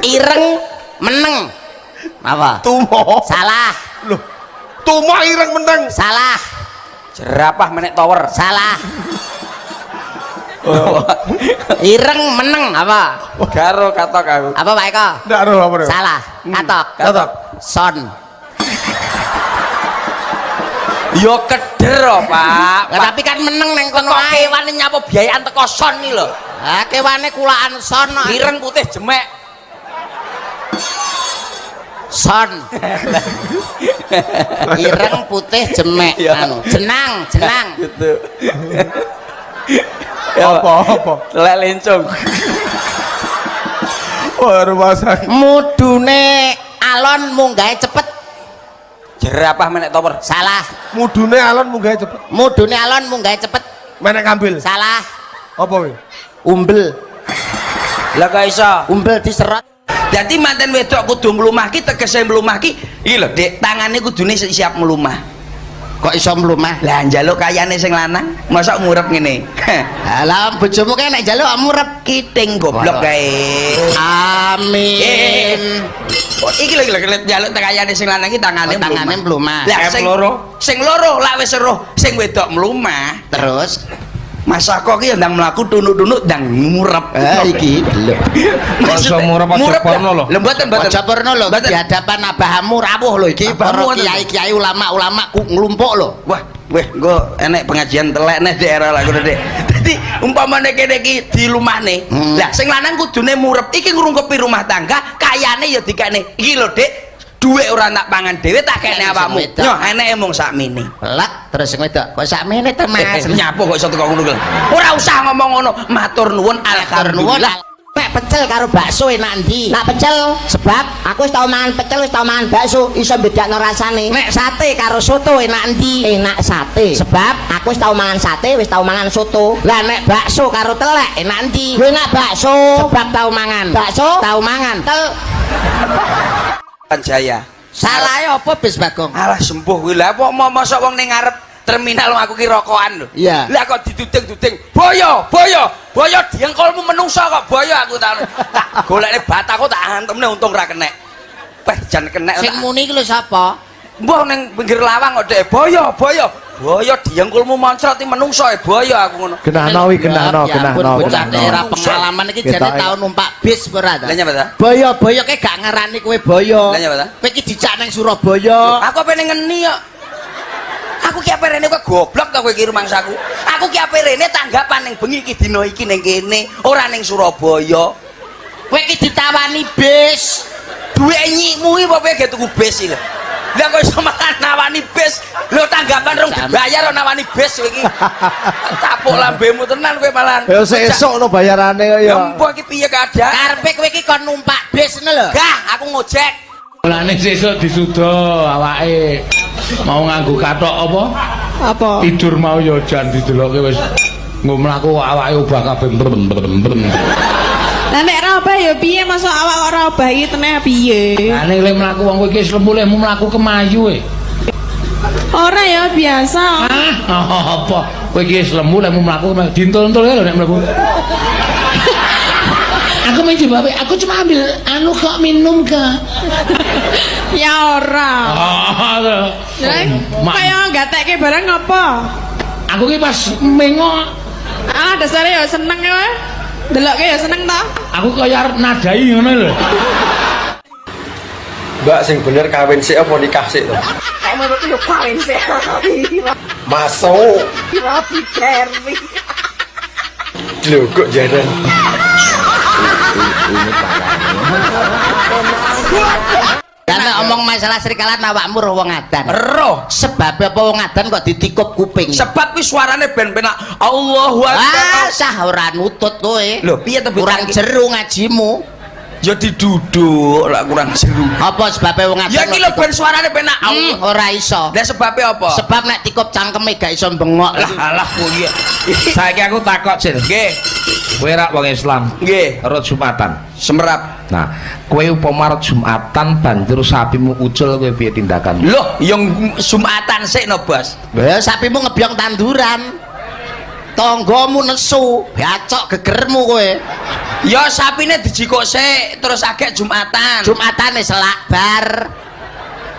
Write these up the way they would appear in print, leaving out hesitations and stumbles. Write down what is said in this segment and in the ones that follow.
Ireng meneng. Apa? Tumo. Salah. Loh. Tumo ireng meneng. Salah. Jerapah menek tower. Salah. Ireng meneng apa? Karo katok aku. Apa Pak Eko? Ndak ero apa. Salah. Katok. Katok. Son. Yo keder Pak. Tapi kan meneng neng kono ae. Kewane nyapa biayaan teko son iki lho. Ah kewane kulaan son. Ireng putih jemek. Son. Ireng putih jemek anu, jenang. Gitu. Apa? Lek lencung. Oh, rumasa. Mudune alon munggahe cepet. Jerapah menek tower. Salah. Mudune alon munggah cepet. Mudune alon munggahe cepet. Menek ngambil. Salah. Apa kuwi? Umbel. Lah gak iso. Umbel diserot. Jadi manten wedok kudu mlumah ki tegese mlumah ki iki lho Dik, tangane kudune siap mlumah. Kok iso mlumah? Lah njaluk kayane sing lanang, mosok murep ngene. Lah bojomu kae nek njaluk murep Kiting goblok kae. Amin. Oh, iki lho njaluk kayane sing lanang ki tangane mlumah. Lah sing loro lak wis eruh sing wedok mlumah. Terus Masako ki ndang mlaku tunuk-tunuk ndang murep. Iki lho. Masa murep aja porno lho. Lho mboten. Aja porno lho di hadapan abahamu rawuh lho iki para kiai-kiai ulama-ulama nglumpuk lho. Wah, engko enek pengajian telek nih daerah lagu Dik. Dadi umpamane kene iki dilumahne. Lah sing lanang kudune murep iki ngrungkepi rumah tangga, kayane ya dikene. Iki lho Dik. Duit ora nak pangan dhewe tak kene awakmu. Yo eneke mung sakmene. Lek terus sing wedok kok sakmene to Mas. Nyapo kok iso teko ngono kuwi. Ora usah ngomong ngono. Matur nuwun alhamdulillah. Nek pecel karo bakso enak ndi? Nak pecel sebab aku wis tau mangan pecel, wis tau mangan bakso, iso bedakno rasane. Nek sate karo soto enak ndi? Enak sate. Sebab aku wis tau mangan sate, wis tau mangan soto. Lah nek bakso karo telek enak ndi? Enak bakso. Sebab tau mangan. Bakso tau mangan. Jaya. Salahe apa bis Bagong? Alah sembuh kuwi. Lah kok mosok wong ning ngarep terminal aku ki rokokan lho. Iya. Lah kok diduding-duding. Boyo diengkolmu menungso kok boyo aku tak golekne bataku tak antemne untung ra kenek. Weh jan kenek. Sing muni iki lho sapa? Mbah ning pinggir lawang kok Dek. Boyo diengkolmu moncroti menungso boyo aku ngono. Genahno wi genahno. Bocah era pengalaman iki jane tau numpak bis ora ta? Lah nyapa ta? Boyo ke gak ngarani kowe boyo. Lah nyapa ta? Kowe iki dicak ning Surabaya. Aku pengen ngeni kok. Aku ki ape rene kok goblok ta kowe iki rumangsaku. Aku ki ape rene tanggapan ning bengi iki dina iki ning kene, ora ning Surabaya. Kowe iki ditawani bis. Duwe nyikmu iki apa ge tuku bis iki lho. Lah kok iso makan nawani bis. Lho tanggapan rong dibayar nawani bis kowe iki. Tapuk lambemu tenan kowe malahan. Ya sesuk no bayarane kok ya. Mbok iki piye keadaan? Karepe kowe iki kon numpak bis ngono lho. Gah, aku ngojek. Mulane sesuk disuda awake. Mau nganggo kathok apa? Apa? Tidur mau ya jan dideloke wis nggo mlaku awake obah kabeh. Lah nek ora obah ya piye masuk awak ora obah iki teneh piye? Lah nek lek mlaku wong kowe iki lemu mlaku kemayu e. Ora ya biasa. Apa? Kowe iki lemu mlaku dintul-entul lho nek mlebu. Aku mencoba, aku cuma ambil anu kok minum ke. Ya ora. Kaya gatekke barang apa? Aku ki pas mengo. Ah dasare ya seneng kowe. Delokke ya seneng ta? Aku kaya arep nadai ngono lho. Mbak sing bener kawin sik apa nikah sik to? Kok menurut yo kawin sik. Masuk. Rapi Derwi. Lho kok jaran. Karena omong masalah serikalan awakmu roh wong adan. Roh. Sebab apa wong adan kok ditikup kuping? Sebab kuwi suarane ben penak. Allahu Akbar. Sah ora nutut kowe. Lho piye to kurang jeru ngajimu? Ya diduduk lah kurang jeru. Apa sebabnya wong adan? Ya iki lho ben suarane penak. Ora iso. Lah sebabnya apa? Sebab nek tikup cangkeme gak iso bengok. Lah alah kuwi. Saiki aku takok, Cil. Nggih. Kowe rak wong Islam. Nggih. Rut Jumatan. Semerap. Nah, kowe upama Jumatan banjur sapimu ucul kowe piye tindakan? Loh, yang Jumatan sik no, Bos. Ya sapimu ngebyong tanduran. tanggamu nesu, gacok gegermu kowe. Ya sapine dijikuk sik terus agek Jumatan. Jumatane selak bar.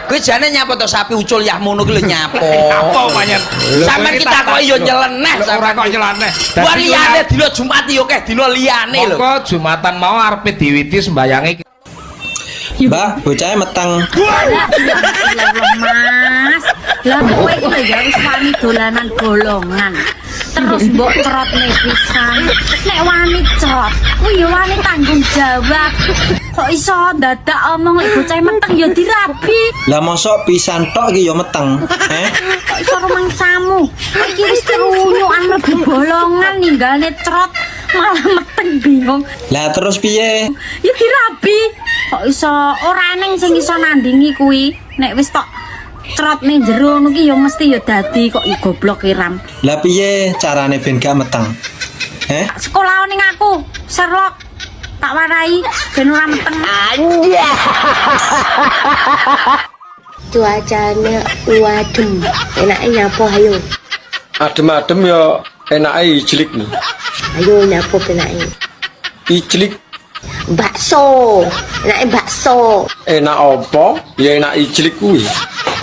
Kowe jane nyapo to sapi ucul yah mono ki lho nyapo. Apa panjen? Sampeyan kita kok yo nyeleneh Ora kok nyeleneh. Wah liyane dina Jumat yo keh dina liyane lho. Monggo Jumatan mau arepe diwiti sembayange. Mbak, bocahnya metang. Mas, lah kowe iki lho ya wis wani dolanan golongan. Terus mbok cerotne pisan. Nek wani cerot, kuwi ya wani tanggung jawab. Kok iso dadak omong lek bocah meteng ya dirabi. Lah mosok pisan tok iki ya meteng. Kok iso rumangsamu? Iki wis kerunyukan mlebu bolongan ninggalne cerot malah meteng bingung. Lah terus piye? Ya dirabi. Kok iso ora neng sing iso nandingi kuwi. Nek wis tok cerot ning jero ngono ki ya mesti ya dadi kok goblok Ram. Lah piye carane ben gak meteng? Sekolah ning aku, Sherlock. Tak warai ben ora meteng. Cuacanya wadem, enaknya nyapo ayo. Adem-adem ya enake ijlik nih. Ayo nyapo enaknya. Ijlik Bakso, enaknya bakso. enak apa? Ya enak ijlik kuwi.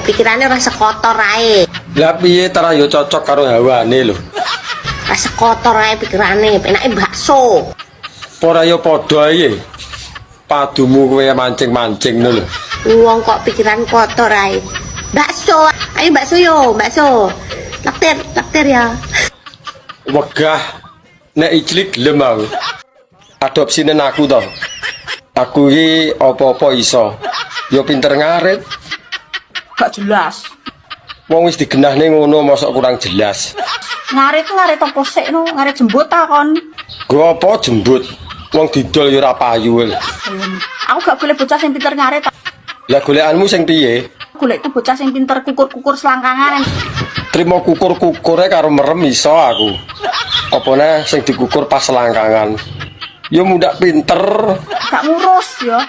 Pikirannya rasa kotor ae. Lah piye tara ya cocok karo hawane lho. Rasa kotor ae pikirannya, enaknya bakso. Ora ya padha ae. Padumu kowe mancing-mancing lho. Wong kok pikiran kotor ae. Bakso, ayo bakso yo, bakso. Laktir ya. Wegah nek ijlik gelem aku. Adopsine aku to. Aku iki apa-apa iso. Ya pinter ngarit. Gak jelas. Wong wis digenahne ngono mosok kurang jelas. Ngarit apa sik no? Ngarit jembut ta kon? Go apa jembut? Wong didol ya ora payu. Aku gak golek bocah sing pinter ngarit. Lah golekanmu sing piye? Golek tuh bocah sing pinter kukur-kukur selangkangan. Trimo kukur-kukure karo merem iso aku. Opone sing dikukur pas selangkangan. Ya mudak pinter. Gak ngurus ya.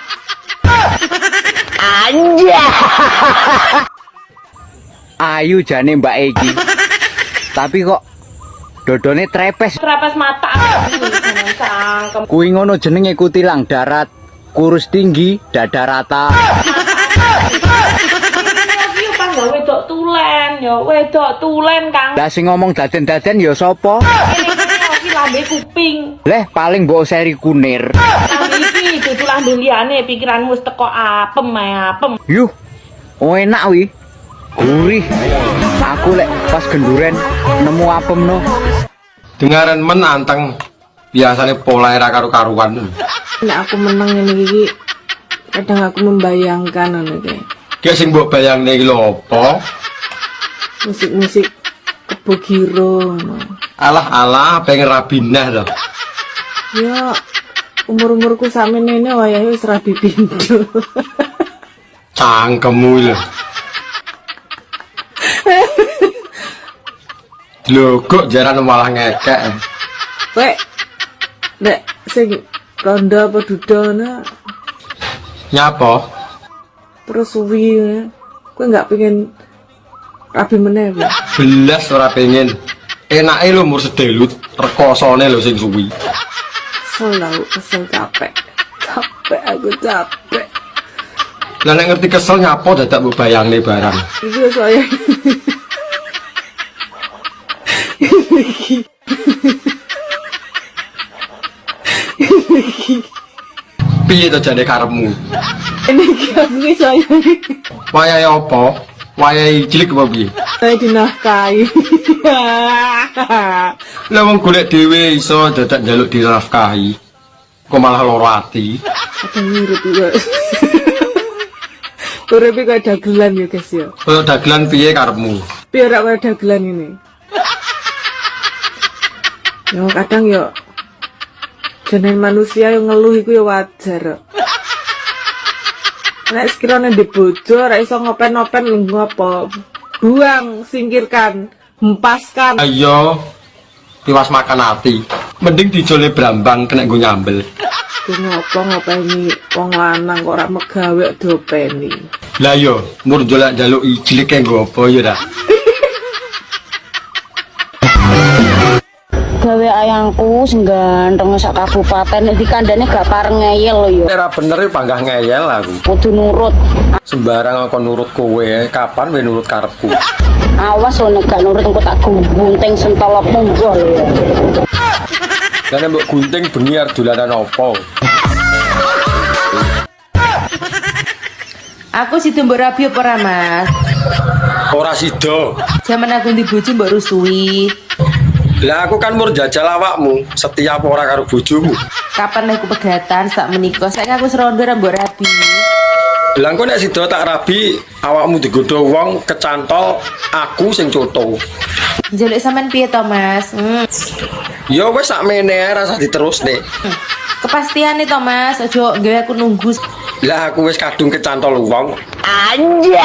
Ayu jane Mbak Egi. Tapi kok dodone trepes. Trepes mata. Cangkem. Kuwi ngono jenenge kutilang darat, kurus tinggi, dada rata. Iki kan gak wedok tulen ya, wedok tulen Kang. Lah sing ngomong daden-daden ya sapa? Iki lambe kuping. Leh paling mbok seri kunir. Lambe iki dudu lambe liyane pikiranmu wis teko apem ae apem. Yuh. Oh enak wi. Gurih. Aku lek pas genduren nemu apem no. Dengaran men anteng. Biasane pola era karo-karuan. Nek aku menang ngene iki kadang aku membayangkan ngono iki. Ki sing mbok bayangne iki lho apa? Musik-musik kebogiro ngono. Alah pengen rabinah to. Ya umur-umurku sakmene wayahe wis rabi pindho. Cangkemmu lho. Lho kok jaran malah ngekek. Wek. Nek sing rondo apa dudono Nyapa? terus suwi kowe enggak pengen rabi meneh ya? Belas ora pengen. Enake lho umur sedelut, rekosone lho sing suwi. Kesel capek. Capek aku capek. Lah nek ngerti kesel nyapa dadak mbok bayangne barang. Iki saya. Piye to jane karepmu? Ini kami saya. Wayahe apa? Wayahe cilik apa piye? Saya dinafkahi. Lah wong golek dhewe iso dadak njaluk dinafkahi. Kok malah lara ati. Apa ngurut juga. Urip kok dagelan ya guys ya. Kaya dagelan piye karepmu? Biar ora dagelan ini. Ya kadang ya jeneng manusia yang ngeluh iku ya wajar. Nek sekiranya di bojo ora iso ngopen-ngopen lungguh apa? Buang, singkirkan, hempaskan. Ayo. Tiwas makan ati. Mending dijole brambang kena nggo nyambel. Ku ngopo ngopeni wong lanang kok ora megawe diopeni. Lah yo, mur njaluk ijlike nggo apa ya dah. gawe ayangku sing ganteng sak kabupaten nek dikandane gak pareng ngeyel lho yo. Ora bener panggah ngeyel aku. Kudu nurut. Sembarang aku nurut kowe, kapan kowe nurut karepku? Awas lho nek gak nurut engko tak gunting sentolopmu mbol yo. Lah mbok gunting bengi arep dolanan apa? Aku sido mbok rabi apa ora, Mas? Ora sida. Zaman aku ndi bojo mbok rusui. Lah aku kan mur jajal awakmu, setia apa ora karo bojomu. Kapan aku pegatan sak menika? Saiki aku serondo ra mbok rabi. Lah engko nek sida tak rabi, awakmu digodho wong kecantol, aku sing coto. Njaluk sampean piye to, Mas? Ya wis sakmene ae rasah diterusne. Kepastian nih Thomas, ojo gawe aku nunggu. Lah aku wis kadung kecantol wong. Anja.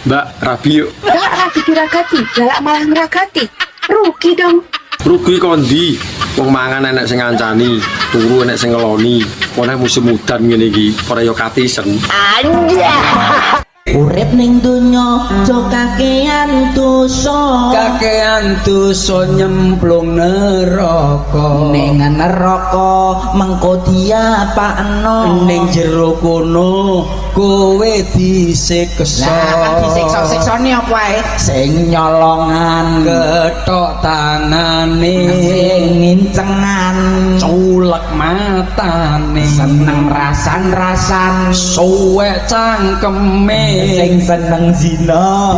Mbak, rabi yuk. Galak rabi diragati, galak malah ngeragati. Rugi dong. Rugi kondi. Wong mangan enek sing ngancani, turu enek sing ngeloni. Ora musim udan ngene iki, ora ya katisen. Anja. Urip ning donya aja kakean dosa. Kakean dosa nyemplung neraka. Ning neraka mengko diapakno. Ning jero kono kowe disiksa. Lah disiksa-siksane apa ae? Sing nyolongan Ketok tangane, ngincengan, culek matane, seneng rasan-rasan, suwek cangkeme, sing seneng zina.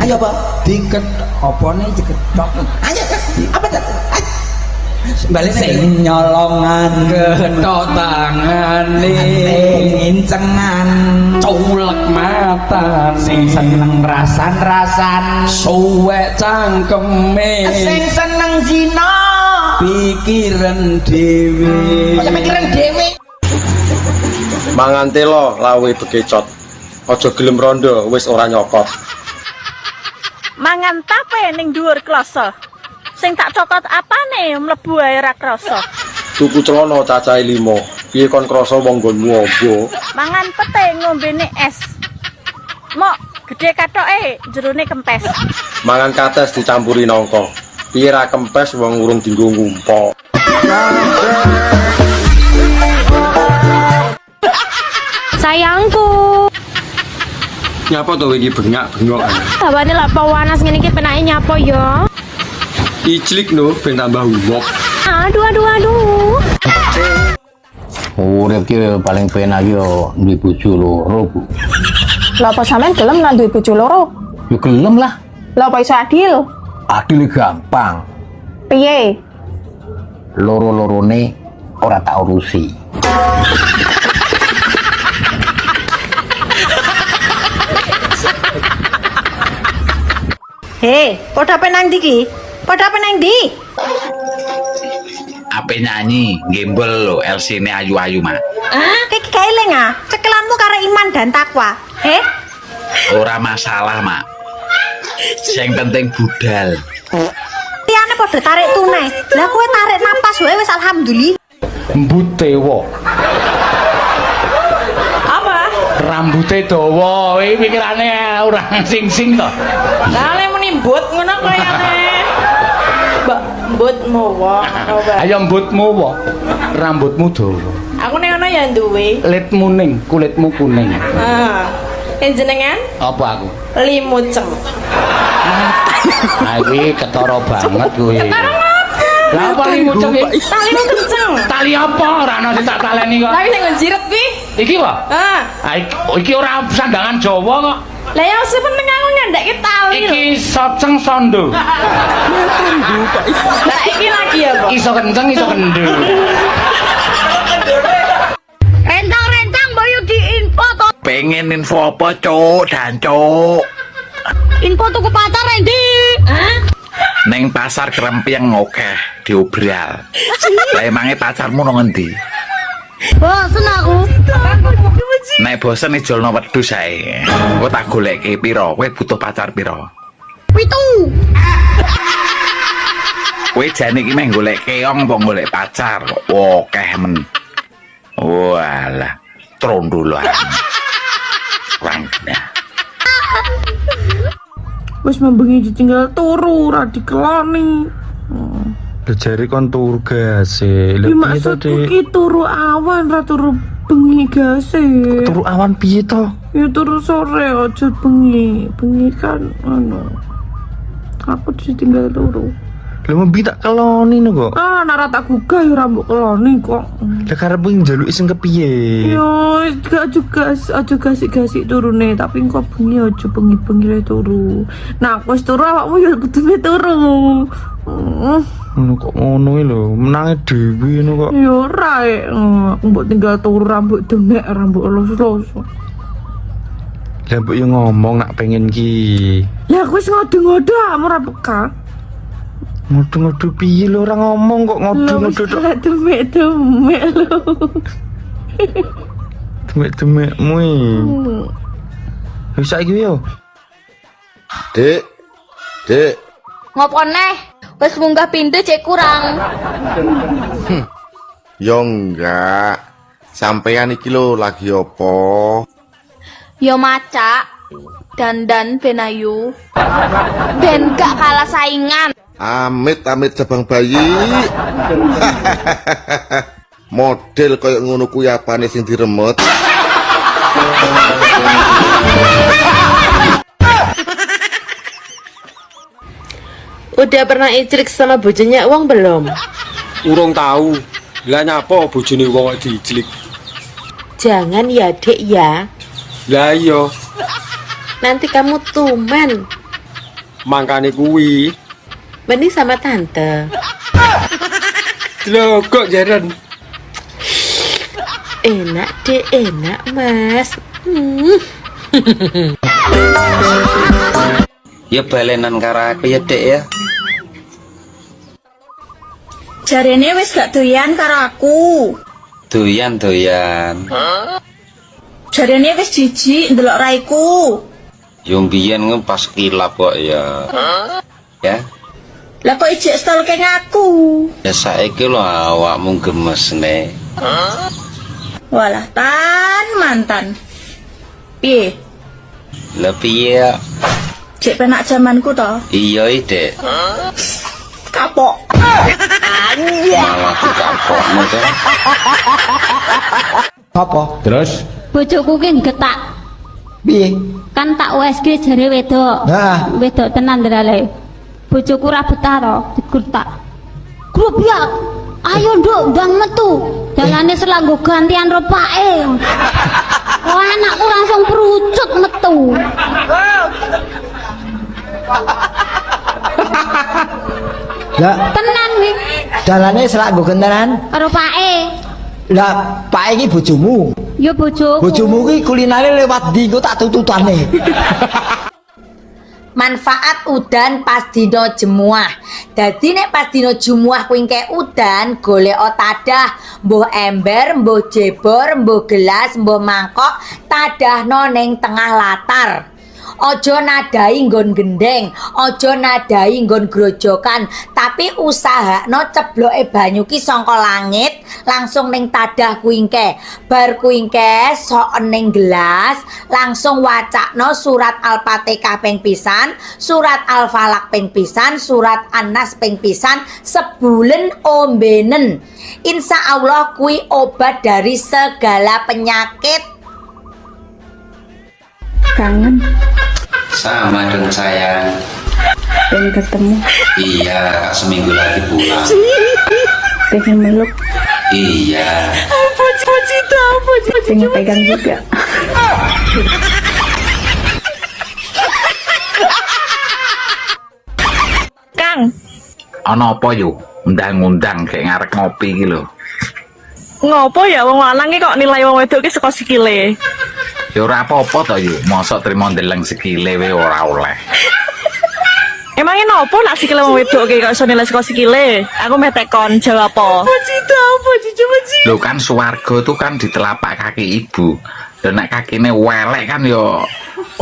Ayo apa? Diket opone diketok. Ayo apa tuh? Balik Sing nyolongan, ketok tangane, ngincengan, culek matane, sing seneng rasan-rasan, suwek cangkeme, sing seneng zina. pikiran dhewe. Kok pikiran dhewe? Mangan telo lawe bekecot. Aja gelem rondo wis ora nyokot. Mangan tape ning dhuwur kloso. Sing tak cokot apane mlebu ae ra krasa. Tuku celana cacahe 5. Piye kon krasa wong nggonmu apa? Mangan pete ngombene es. Mok gede katoke jerone kempes. Mangan kates dicampuri nangka. Piye ra kempes wong urung dienggo ngumpok. Sayangku. Nyapa to iki bengak-bengok. Tawane lak pawanas ngene iki penake nyapa ya? Iclik no ben tambah uwok. Aduh. Urip ki paling penak yo duwe bojo loro, Bu. Lah apa sampean gelem nak duwe bojo loro? Yo gelem lah. Lah apa iso adil? Adil gampang. Piye? Loro-lorone ora tak urusi. He, padha penang ndi ki? Padha penang ndi? Ape nyanyi, gembel lo, LC-ne ayu-ayu mah. Iki kaeling ah, cekelanmu karo iman dan takwa. He? Ora masalah mak. Sing penting budal. Liyane padha tarik tunai. Lah kowe tarik napas wae wis alhamdulillah. Embut tewo. Apa? Rambute dawa, iki pikirane ora sing-sing to. Lah le muni mbut ngono kayane. Mbak mbutmu wae. Ayo mbutmu wae. Rambutmu dawa. Aku nek ngono ya duwe. Litmu ning, kulitmu kuning. Jenengan? Apa aku? Limucem. Ah iki ketara banget kowe. Lah apa limucem iki? Talimu kenceng. Tali apa ora ana sing tak taleni kok. Lah sing njiret kuwi. Iki wae. Ah. Iki ora sandangan Jawa kok. Lah ya sing penting aku nyandekke tali lho. Iki soceng sondo. Lah iki lagi apa? Iso kenceng iso kendel. Rentang-rentang boyo di info to. Pengen info apa, Cuk? Dan Cuk. Info tuku pacar endi? Hah? Neng pasar Krempiyang ngokeh diobral. Lah emange pacarmu nang endi? Bosen aku. Nek bosen ijolno wedhus ae. Kowe tak goleki pira? Kowe butuh pacar pira? 7. Kowe jane iki meh golek keong apa golek pacar kok akeh men. Walah, trondolan. Wangna. Wis membengi ditinggal turu ra dikeloni. Jari kon turu gase. Iki maksudku ki turu awan ra turu bengi gase. Turu awan piye to? Ya turu sore aja bengi. Bengi kan aku ditinggal turu. Lha membi tak keloni no kok. Nara tak gugah ya rambut keloni kok. Lah karep njaluk sing kepiye? Yo, gak juga aja gasik-gasik turune, tapi engko bengi aja bengi-bengi turu. Nah, aku wis turu awakmu ya kudu turu. Ngono kok ngono lho, menange dhewe ngono kok. Ya ora aku mbok tinggal turu rambut demek, rambut los-los. Lah mbok yo ngomong nak pengen ki. Lah aku wis ngode-ngode ora peka. Ngodo-ngodo piye lho ora ngomong kok ngodo-ngodo tok. Demek-demek lho. Demek-demekmu. Wis saiki yo. Dek. Ngopo neh? Wis munggah pindho cek kurang. Yo enggak. Sampean iki lho lagi opo? Yo macak dandan ben ayu. Ben gak kalah saingan. Amit cabang bayi. Model koyo ngono kuwi apane sing diremet? Udah pernah icrik sama bojone uang belum? Urung tahu. Lah nyapa bojone wong diijlik? Jangan ya dek ya. Lah iya, Nanti kamu tuman. mangkane kuwi. Mending sama tante. Lho kok jaren. Enak deh, enak mas. Ya balenan karo aku ya Dek ya. Jarene wis gak doyan karo aku. Doyan. Jarene wis jijik ndelok raiku. Yo mbiyen pas kilap kok ya. Ya. Lah kok ijek stalking aku? Ya saiki lho awakmu gemes nih. Walah mantan. Piye? Lah piye? Cek penak zamanku toh. Iya Dek. Kapok. Malah kapokmu tuh. Apa? Terus Bojoku ki getak. Piye? Kan tak USG jare wedok. Nah. Wedok tenan ndrale. Bojoku ra betah to, digertak. Grubiak. Ayo nduk ndang metu. Dalane selanggo gantian ropake. Oh anakku langsung perucut metu. Lah, Tenan nih. dalane selak nggo gentenan. Karo pake. Lah, Pak iki bojomu. Ya bojoku. Bojomu ki kulinane lewat ndi engko tak tututane. Manfaat udan pas dino jemuah. Dadi nek pas dino jemuah kuwi engke udan golek tadah, mbuh ember, mbuh jebor, mbuh gelas, mbuh mangkok, tadahno ning tengah latar. Ojo nadai nggon gendeng, ojo nadai nggon grojokan, tapi usahakno cebloke banyu ki saka langit langsung ning tadah kuwi engke. Bar kuwi engke sok ning gelas, langsung wacakno surat Al-Fatihah ping pisan, surat Al-Falaq ping pisan, surat An-Nas ping pisan, sebulen ombenen. Insya Allah kuwi obat dari segala penyakit. Kangen. Sama dong sayang. Pengen ketemu. Iya, seminggu lagi pulang. Pengen meluk. Iya. Pengen pegang juga. Kang, ana apa yo? Undang-undang kayak ngarek ngopi iki lho. ngopo ya wong lanang ki kok nilai wong wedok ki saka sikile? Ya ora apa-apa to yo, mosok trimo ndeleng sikile wae ora oleh. Emangnya nopo nak sikile wong wedok ki kok iso nilai saka sikile? Aku metekon jawab apa? Lho kan swarga itu kan di telapak kaki ibu. Dan nek kakine welek kan yo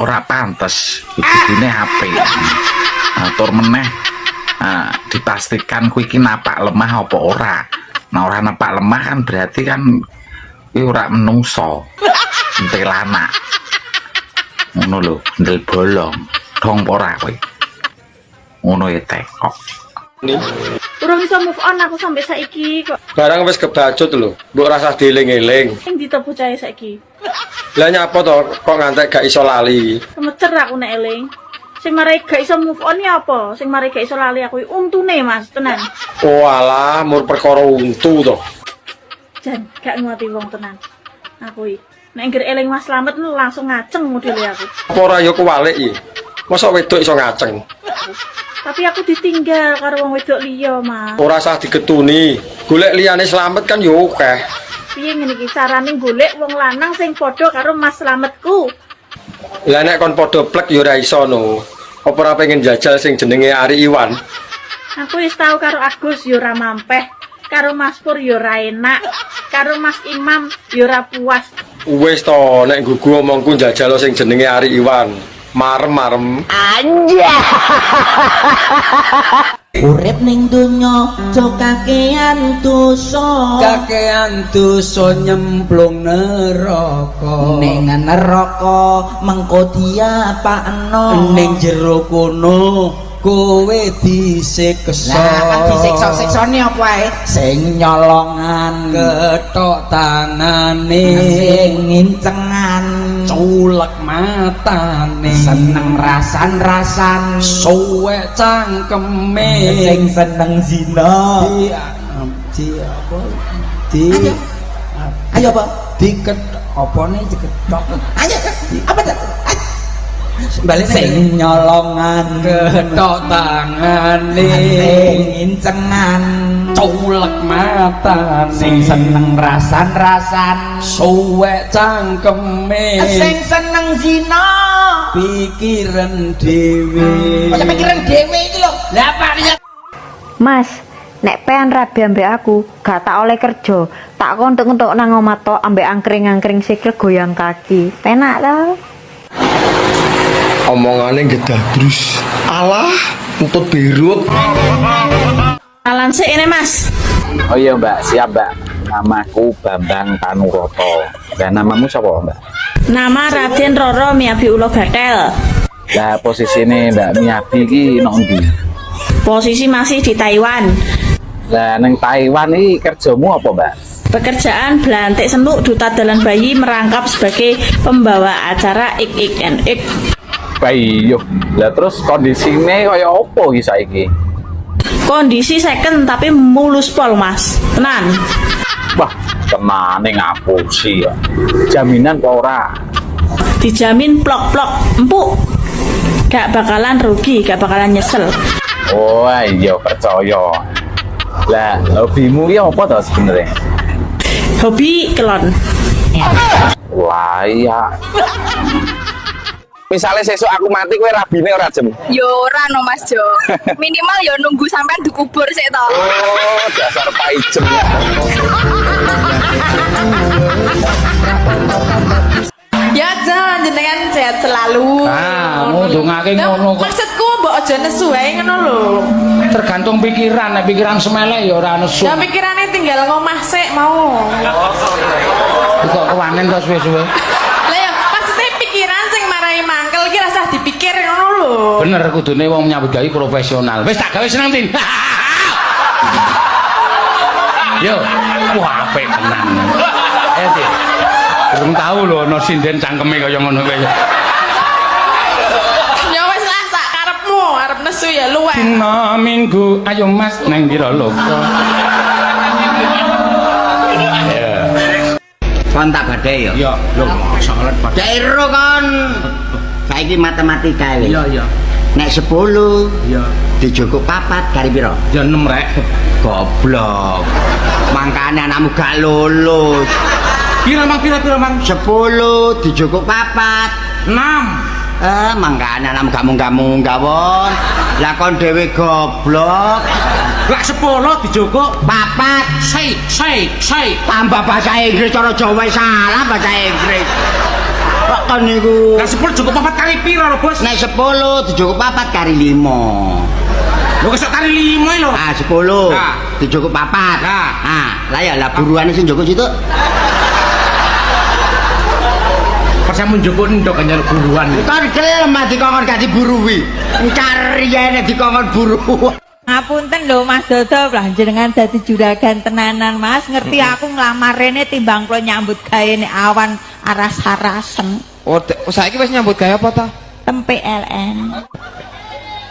ora pantes. Ibune apik. Atur meneh Nah, dipastikan kuwi iki napak lemah apa ora. Nah, ora napak lemah kan berarti kan kuwi ora menungso. Entel anak. Ngono lho, entel bolong. Dong ora kowe. Ngono ya tekok. Urung iso move on aku sampai saiki kok. Barang wis kebacut lho, mbok rasa dieling-eling. Sing ditepu cahe saiki. Lah nyapa to kok ngantek gak iso lali? Kemecer aku nek eling. Sing marai gak iso move on ya apa? Sing marai gak iso lali aku untune Mas, tenan. Oh alah, mur perkara untu to. Jan, gak nguati wong tenan. Aku iki nek ngger eling Mas Slamet langsung ngaceng modele aku. Apa ora ya kuwalik iki? Masa wedok iso ngaceng? Tapi aku ditinggal karo wong wedok liya, Mas. Ora usah digetuni. Golek liyane Slamet kan yo akeh. Piye ngene iki carane golek wong lanang sing padha karo Mas Slametku? Lah nek kon padha plek ya ora iso no. Apa ora pengen jajal sing jenenge Ari Iwan? Aku wis tau karo Agus ya ora mampeh, karo Mas Pur ya ora enak, karo Mas Imam ya ora puas. Wis to, nek gugu omongku jajal sing jenenge Ari Iwan. Marem-marem. Anja. Urip ning donya aja kakean dosa. Kakean dosa nyemplung neraka. Ning neraka mengko diapakno. Ning jero kono kowe disiksa. Lah kan disiksa-siksane apa ae? Sing nyolongan, ketok tangane, sing ngincengan, culek matane, seneng rasan-rasan, suwek cangkeme, sing seneng zina. Ayo apa? Diket apa nih diketok? Ayo apa tuh? Balik sing nyolongan, ketok tangane, sing ngincengan, culek matane, sing seneng rasan-rasan, suwek cangkeme, sing seneng zina, pikiran dhewe. Kaya pikiran dhewe iki lho. Lah Pak Mas, nek pean rabi ambek aku, gak tak oleh kerja. Tak kontuk-kontuk nang omah tok ambek angkring-angkring sikil goyang kaki. Penak ta? Omongane gedadrus. Alah, entut birut. Alan sik ini Mas. Oh iya Mbak, siap Mbak. Namaku Bambang Panuroto. Dan namamu siapa Mbak? Nama Raden Roro Miyabi Ulo Gatel. Lah posisi ini Mbak Miyabi iki nang ndi? Posisi masih di Taiwan. Lah neng Taiwan iki kerjamu apa Mbak? Pekerjaan belantik senuk duta dalan bayi merangkap sebagai pembawa acara ik. Bayi yo. Lah terus kondisine kaya apa iki saiki? Kondisi second tapi mulus pol Mas. Tenan. Wah, tenane ngapusi ya. Jaminan kok ora? Dijamin plok-plok empuk. Gak bakalan rugi, gak bakalan nyesel. Oh iya percaya. Lah hobimu ki apa to sebenarnya? Hobi kelon. Wah iya. Misalnya sesuk aku mati kowe rabine ora jem. Yo ora no Mas Jo. Minimal yo nunggu sampean dikubur sik to. Oh, dasar paijem. Ya jangan jenengan sehat selalu. Ngundungake ngono kok. Maksudku mbok aja nesu wae ngono lho. Tergantung pikiran, nek pikiran semele ya ora nesu. Ya pikirane tinggal ngomah sik mau. Kok kewanen to suwe-suwe. Lah ya maksudnya pikiran sing marai mangkel iki rasah dipikir ngono lho. Bener kudune wong nyambut gawe profesional. Wis tak gawe seneng tin. Yo, wah apik tenan. Ayo Tin. Durung tau lho ana sinden cangkeme kaya ngono kowe. Ya wis lah sak karepmu, arep nesu ya luwih. Dina Minggu, ayo Mas nang pira loko. Kon tak badhe ya. Ya, lho salat badhe. Dairo kon. Saiki matematika wis. Iya, iya. Nek 10 Iya. dijukuk 4 kali pira? Ya 6 rek. Goblok. Mangkane anakmu gak lulus. Pira mang 10 dijukuk 4 6. Mangkane anakmu gak munggah-munggah won. Lah kon dhewe goblok. Lah 10 dijukuk 4. Sei. Tambah bahasa Inggris cara Jawa salah bahasa Inggris. Kok kon niku? Lah 10 cukup 4 kali pira lho, Bos? Nek 10 dijukuk 4 kali 5. Lho kesok tali 5 lho. Ah 10. Nah. Dijukuk 4. Nah. Ah, lah ya lah buruane sing njukuk situ. Pas saya menjukuk ndok kanyar buruan. Kon gelem dikongkon gak diburuwi. Cariyane dikongkon buru. Ngapunten lho Mas Dodo, lah jenengan dadi juragan tenanan Mas. Ngerti aku nglamar rene timbang kula nyambut gawe nek awan aras-arasen. Oh, saiki wis nyambut gawe apa ta? Tempe LN.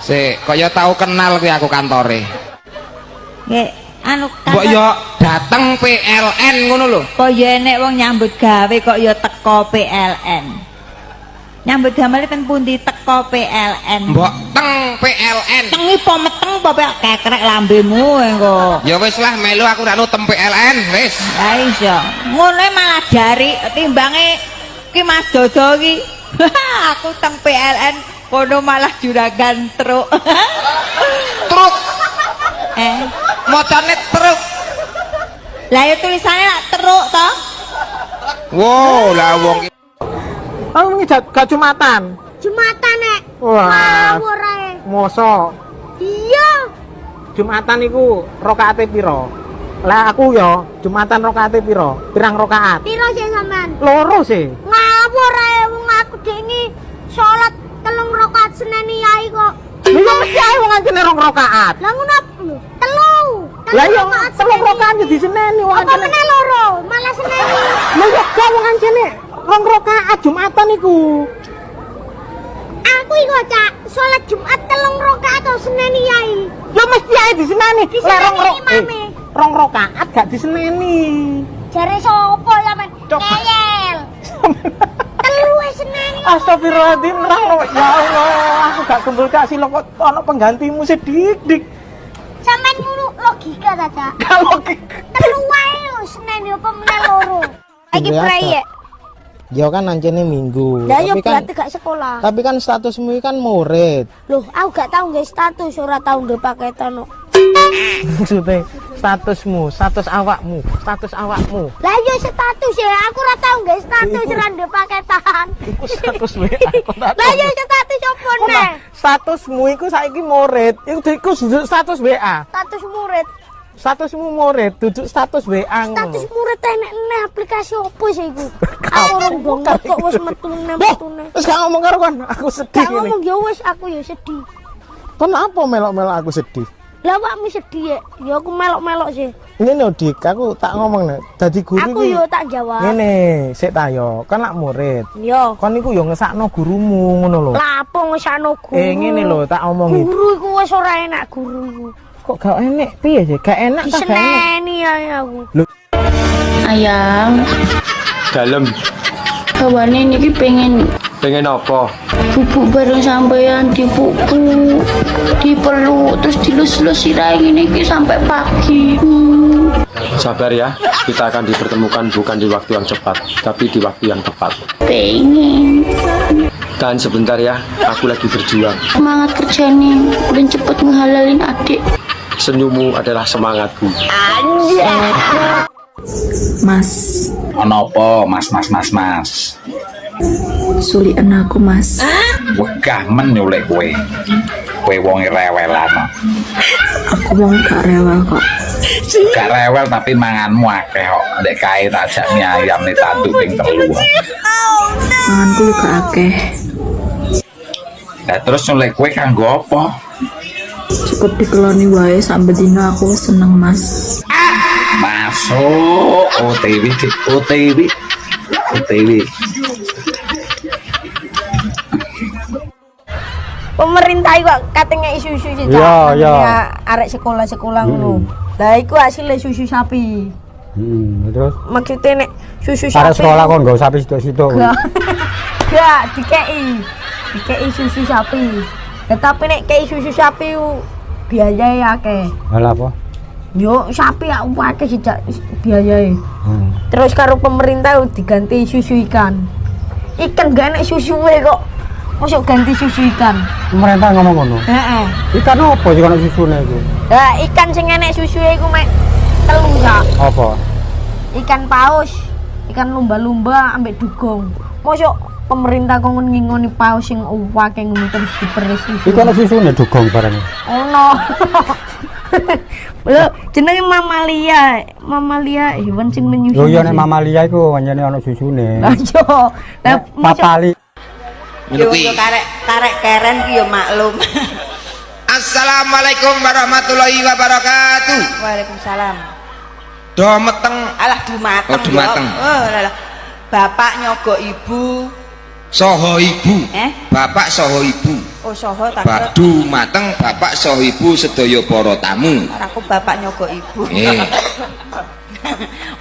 Sik, kaya tau kenal kuwi aku kantore. Nggih, anu Mbok yo dateng PLN ngono lho. Kaya nek wong nyambut gawe kok ya teko PLN. Nyambut gawe ten pundi teko PLN. Mbok teng PLN. Tengi po meteng po kekrek lambemu engko. Ya wis lah melu aku ranu tem PLN wis. Ha iso. Ngono malah jari timbange ki Mas Dodo ki. Aku teng PLN kono malah juragan truk. Truk. Mocone truk. Lah ya tulisannya lak teruk toh. Wow, lah wong Oh, wingi gak Jumatan. Jumatan nek. Wah. Ngawur ae. Mosok Iya. Jumatan iku rakaate piro? Lah aku yo Jumatan rakaate piro? Pirang rakaat? Piro sih sampean? Loro sih. Ngawur ae wong aku dingi salat 3 rakaat seneni yai kok. Lha mesti ae wong anjene 2 rakaat. Lah ngono telu. Lah yo 3 rakaat yo diseneni wong Apa meneh loro? Malah seneni. Lah yo gak wong anjene 2 rakaat Jumatan iku. Aku iku cak salat Jumat 3 rakaat to seneni yai. Lah mesti ae diseneni. Diseneni 2 rakaat gak diseneni. Jare sapa sampean? Ngeyel. Telu wis seneni. Astagfirullahaladzim, ya Allah, aku gak kumpul kasih lo kok ono penggantimu sedik-dik. Sampeyan ngono logika ta, Cak? Gak logika. Telu wae lho seneni apa meneh loro. Iki prayek. Ya kan ancene minggu. Lah yo berarti gak sekolah. Tapi kan statusmu kan murid. Loh, aku gak tau nggih status, ora tau ndek paketan kok. Maksudnya statusmu, status awakmu. Lah yo status ya, aku ora tau nggih status ora ndek paketan. Iku status WA. Lah yo status opo neh? Statusmu iku saiki murid. Iku status WA. Status murid. Statusmu murid, duduk status WA. Status murid enek aplikasi opo sih iku? Aku ora ndonga kok wis metune. Wis gak ngomong karo kon, aku sedih Gak ngomong ya wis aku ya sedih. Kenapa melok-melok aku sedih? Lah awakmu sedih ya aku melok-melok sih. Ngene Dik, aku tak ngomong nek dadi guru Aku yo tak jawab. ngene, sik ta yo, kan lak murid. Yo. Kon iku yo ngesakno gurumu ngono lho. Lah apa ngesakno guru? Ngene lho tak omongi. Guru iku wis ora enak guru iku. Kok gak enak piye sih? Gak enak ta gak enak. Diseneni ae aku. Lho. Ayang, Dalem. kawane niki pengen apa? bubuk bareng sampean dipupuk, dipeluk, terus dilus-lus sirahe ngene iki sampai pagi. Sabar ya, kita akan dipertemukan bukan di waktu yang cepat, tapi di waktu yang tepat. Pengen Tahan sebentar ya, aku lagi berjuang. semangat kerja nih dan cepet ngehalalin adik. Senyummu adalah semangatku. Mas, Ono apa, Mas? sulikan aku Mas. Wegah men nyulek kowe. Kowe wong rewelan. Aku mau gak rewel kok. Gak rewel tapi manganmu akeh kok. Ndek kae tak jak mie ayam nih tanduk ping 3. Manganku juga akeh. Lah terus nyulek kowe kanggo apa? Cukup dikeloni wae sampe dino aku seneng Mas. Masuk OTW. Pemerintah iku katanya susu sih. Iya. Arek sekolah-sekolah ngono. Lah iku hasilnya susu sapi. Terus Maksudnya nek susu para sapi. sekolah kon gak sapi situ-situ. Gak dikei susu sapi. Tetapi nek kei susu sapi biayane akeh. Lah apa? Yo sapi akeh sejak biayane. Terus karo pemerintah diganti susu ikan. Ikan gak enak susuwe kok. Masuk ganti susu ikan. Pemerintah ngomong ngono. Heeh. Ikan apa sih kono susune iku? Lah ikan sing enek susuwe iku mek telu sak. Apa? Ikan paus, ikan lumba-lumba ambek dugong. Masuk pemerintah kok ngingoni paus sing akeh ngono terus diperisi. Iku ana susune dugong bareng. Ono. Lho, jenenge mamalia. Mamalia hewan sing menyusui. Lho ya nek mamalia iku pancene ana susune. Lah yo. Lah papali. Yo karek keren ki yo maklum. Assalamualaikum warahmatullahi wabarakatuh. Waalaikumsalam. Do meteng. Alah dumateng. Oh, dumateng. Oh, lah. Bapak nyogok ibu. Soho ibu. Bapak soho ibu. Oh, soho tak. Badu mateng bapak soho ibu sedaya para tamu. Aku bapak nyogok ibu.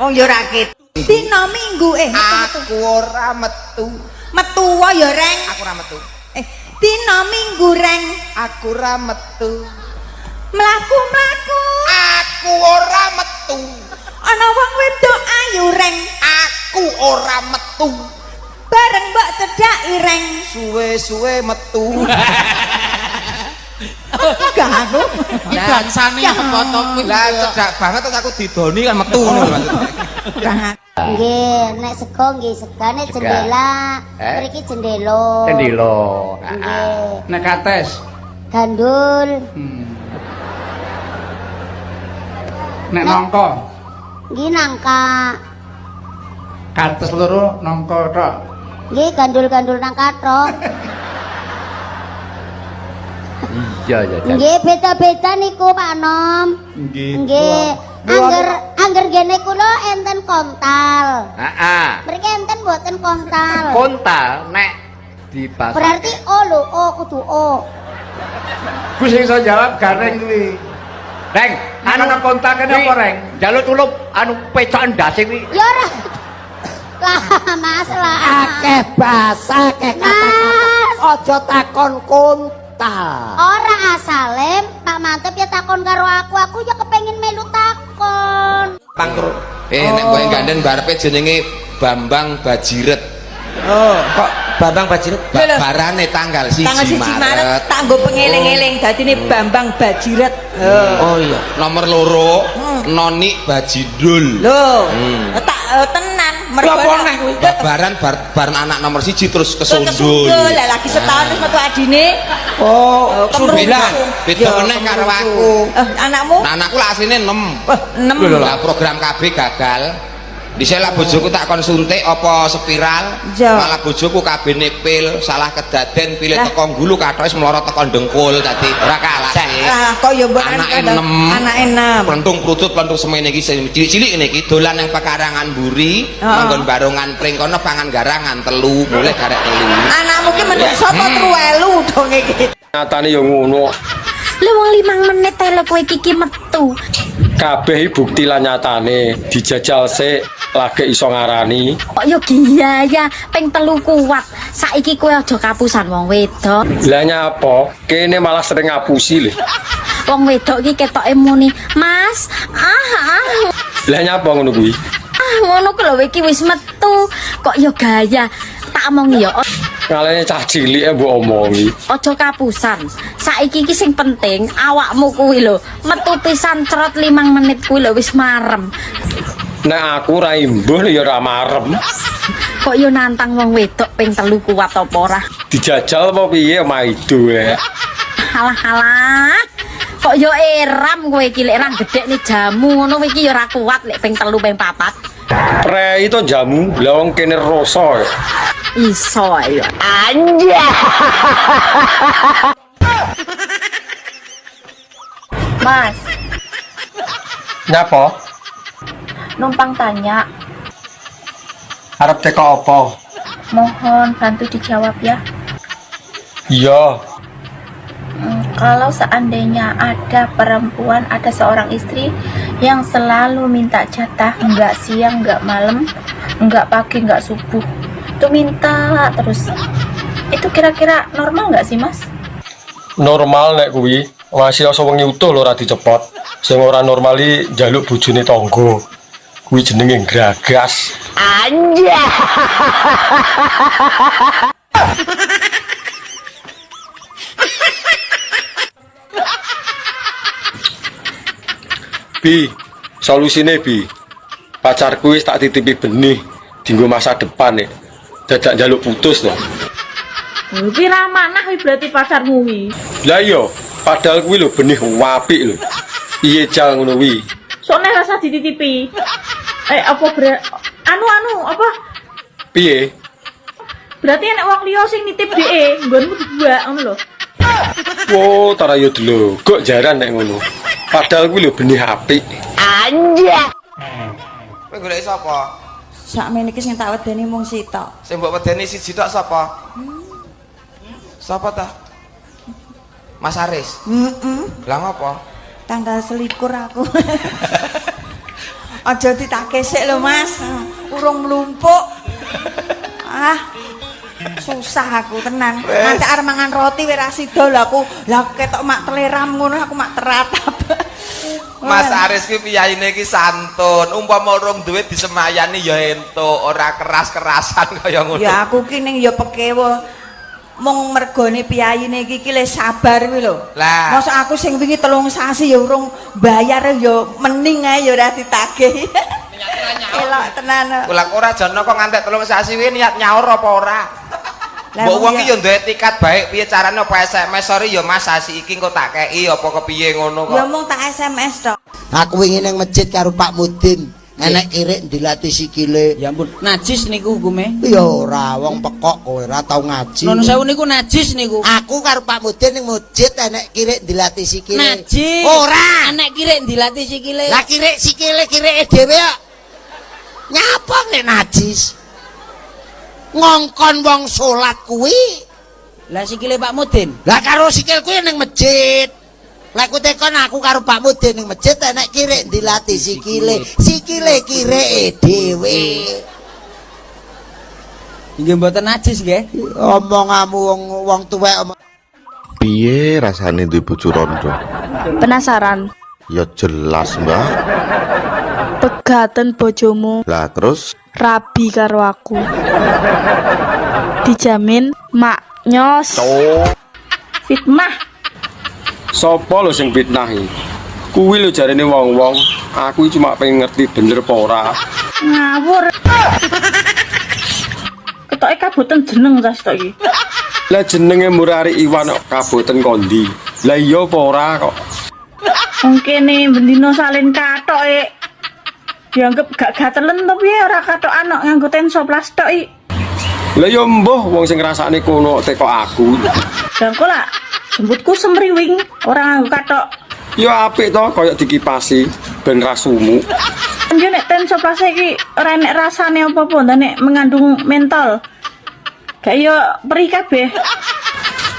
Wong yo ra ket. Dina Minggu aku ora metu. Metu wae ya, Reng. Aku ora metu. Dina Minggu, Reng. Aku ora metu. Mlaku-mlaku. Aku ora metu. Ana wong wedok ayu, Reng. Aku ora metu. Bareng mbok cedhaki, Reng. Suwe-suwe metu. Ganu. Iki bangsane foto kuwi. Lah cedhak banget terus aku didoni kan metu ngono maksudnya. Nggih, nek sego nggih segane jendela. Mriki jendela. Jendela. Nggih. Nek kates Gandul. Nek nangka. Nggih nangka. Kates loro nangka tok. Nggih gandul-gandul nangka tok. Iya ya. Nggih beda-beda niku Pak Nom. Nggih. Angger gene kula enten kontal. Heeh. Mriki enten mboten kontal. Kontal nek di pasar. Berarti O lho, O kudu O. Ku sing iso jawab gareng kuwi. Reng, anu kontak kene apa, Reng? Jaluk tulup anu pecokan ndase kuwi. Ya ora. Lah, Mas lah. Akeh basa, akeh kata-kata. Aja takon kontal. Ora asale Pak Mantep ya takon karo aku ya kepengin melu takon. Pangkur. Nek kowe gandeng barepe jenenge Bambang Bajiret. Oh, kok Bambang Bajiret? Barane tanggal 1 Maret. Tak nggo pengeling-eling dadine Bambang Bajiret. Oh iya. Nomor loro Noni Bajidul. Lho, tak tenan Apa neh kuwi? Baran anak nomor 1 terus kesundul. Kesundul lah lagi setahun terus metu adine. Oh, beda. Beda meneh karo aku. Anakmu? Nah, anakku lah asline 6. Lah program KB gagal. Dhisik lah bojoku tak kon suntik apa spiral, malah bojoku kabeh pil, salah kedaden pilih teko ngulu kathok wis mlorot teko dengkul dadi ora kalah sih. Lah kok ya mbok anake 6. Plentung prutut plentung semene iki cilik-cilik niki dolan nang pekarangan mburi, manggon barongan pring kono pangan garangan telu, mulai garek telu. Anakmu ki menungso apa truwelu dong iki. Nyatane ya ngono. Lha wong 5 menit ae lho kowe iki metu. Kabeh bukti lan nyatane dijajal sik lagi iso ngarani. Kok yo giya ya, ping 3 kuat. Saiki kowe aja kapusan wong wedok. Lah nyapa? Kene malah sering ngapusi lho. Wong wedok iki ketoke muni, "Mas, Lah nyapa ngono kuwi? ngono ku lho iki wis metu. Kok yo gaya. Tak omongi yo. Ngalene cah cilik mbok omongi. Aja kapusan. Saiki iki sing penting awakmu kuwi lho. Metu pisan cerot 5 menit kuwi lho wis marem. Nek aku ra imbuh ya ora marem. Kok yo nantang wong wedok ping 3 kuat apa ora? Dijajal apa piye maido e. Halah. Kok yo eram kowe iki lek ra gedhekne jamu ngono iki yo ora kuat lek ping 3 ping 4. Prei to jamu, lah wong kene rasa. Iso ayo. Anja. Mas, Nyapa? numpang tanya, Arep teko apa? mohon bantu dijawab ya. Iya. Kalau seandainya ada perempuan, ada seorang istri yang selalu minta jatah, nggak siang, nggak malam, nggak pagi, nggak subuh, itu minta terus. Itu kira-kira normal nggak sih, Mas? Normal nek kuwi, masih asa wengi utuh lho ora dicepot. Sing ora normali njaluk bojone tangga. Kuwi jenenge gragas. Anja. Bi, solusine Bi. Pacarku wis tak titipi benih dienggo masa depan nek. dadak njaluk putus to. Kuwi ra manah kuwi berarti pacarmu kuwi. Lah iya, padahal kuwi lho benih apik lho. Piye jal ngono kuwi? Soalnya rasa dititipi. Apa anu apa? Piye? Berarti enek wong liya sing nitip dheke, nggonmu dibuak ngono lho. Wo, tara yo dulu. Kok jaran nek ngono. Padahal kuwi lho benih apik. Anjir. Kowe golek sapa? Sakmene iki sing tak wedeni mung sitok. Sing mbok wedeni siji tok sapa? Sapa ta? Mas Aris. Lah ngopo? Tanggal selikur aku. Aja ditake sik lho Mas. Urung mlumpuk. Susah aku tenan. Nanti arep mangan roti wis ra sida lho aku. Lah ketok mak teleram ngono aku mak teratap. Mas Aris ki piyayine ki santun. Umpama urung duwe disemayani ya entuk, ora keras-kerasan kaya ngono. Ya aku ki ning ya pekewo. Mung mergone piyayine iki le sabar kuwi lho. Lah, mosok aku sing wingi 3 sasi ya urung bayar ya mending ae ya ora ditagih. Elok tenan. Kulak ora jana kok ngantek 3 sasi kuwi niat nyaur apa ora? Mbok wong iki ya duwe tiket baik piye carane apa SMS sorry ya Mas sasi iki engko tak kei apa kepiye ngono kok. Ya mung tak SMS tok. Aku wingi ning masjid karo Pak Mudin. Enek kirik dilatih sikile. Ya ampun, najis niku hukume. Ya ora, wong pekok kowe ora tau ngaji. Nun sewu niku najis niku. Aku karo Pak Mudin ning masjid enek kirik dilatih sikile. Najis. Ora. Enek kirik dilatih sikile. Lah kirik sikile kirike dhewe kok. Nyapa nek najis? Ngongkon wong salat kuwi. Lah sikile Pak Mudin. Lah karo sikil kuwi ning masjid. Lah ku tekon aku karo Pak Mudin ning masjid enek kirik dilatih sikile. Sikile kirike dhewe. Nggih mboten najis nggih. Omonganmu wong tuwek. Piye rasane duwe bojo rondo? Penasaran. Ya jelas, Mbak. Pegaten bojomu Lah terus rabi karo aku. Dijamin mak nyos. Fitnah. Sopo lho sing fitnahi? Kuwi lho jarene wong-wong, aku cuma pengen ngerti bener apa ora. Ngawur. Ketoke kaboten jeneng ta stok iki. Lah jenenge Murari Iwan kok kaboten kondi. Lah iya apa ora kok. Wong kene bendina salin katoke. Dianggep gak gatelen to piye ora katokan kok nganggo tenso plastik iki. Lah ya mbuh wong sing ngrasakne kono teko aku. Lah kok lah jembutku semriwing ora nganggo katok. Ya apik to koyo dikipasi ben rasumu. Yo nek tenso plastik iki ora enek rasane apa-apa nek mengandung mentol. Gak yo perih kabeh.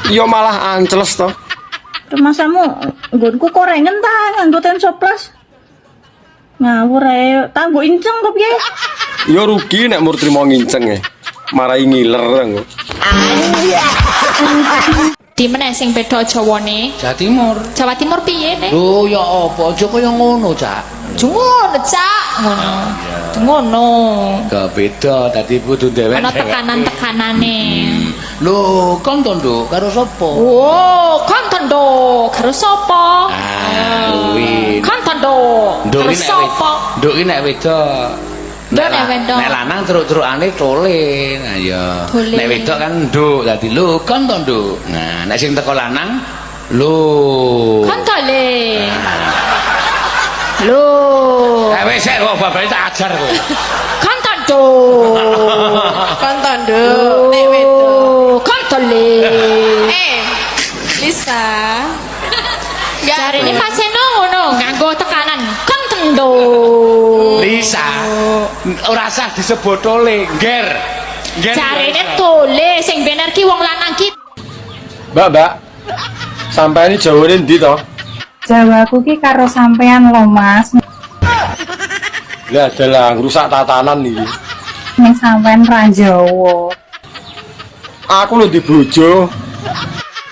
Ya malah ancles to. Remasamu nggonku korengen ta nganggo tenso plas. Ngawur ae, tanggo inceng to piye? Ya rugi nek mur trimo nginceng marai ngiler engko. Di meneh sing beda Jawane? Jawa Timur. Jawa Timur piye nek? Lho ya apa aja kaya ngono, Cak. Ngono, Cak. Ngono. Ngono. Gak beda tadi kudu dhewe. Ana tekanan-tekanane. Lho, kon tondo karo sapa? Oh, kon tondo karo sapa? Kuwi. Kon tondo karo sapa? Nduk iki nek wedok. Nek lanang truk-trukane tole. Nah ya. Nek wedok kan nduk dadi lho kon to nduk. Nah, nek sing teko lanang lho. Kon tole. Lho. Wis sik kok babane tak ajar kowe. Kon tondo. Kon tondo nek wedok. Kon tole. Lisa. Jarine Mas Eno ngono nganggo tekanan. Kon tondo. Lisa. Ora usah disebut tole, ngger. Jarine tole sing bener ki wong lanang ki. Mbak, sampeyan iki Jawane ndi to? Jawaku ki karo sampean lho Mas. Lah dalah ngrusak tatanan iki. Ning sampean ra Jawa. Aku lho di bojo.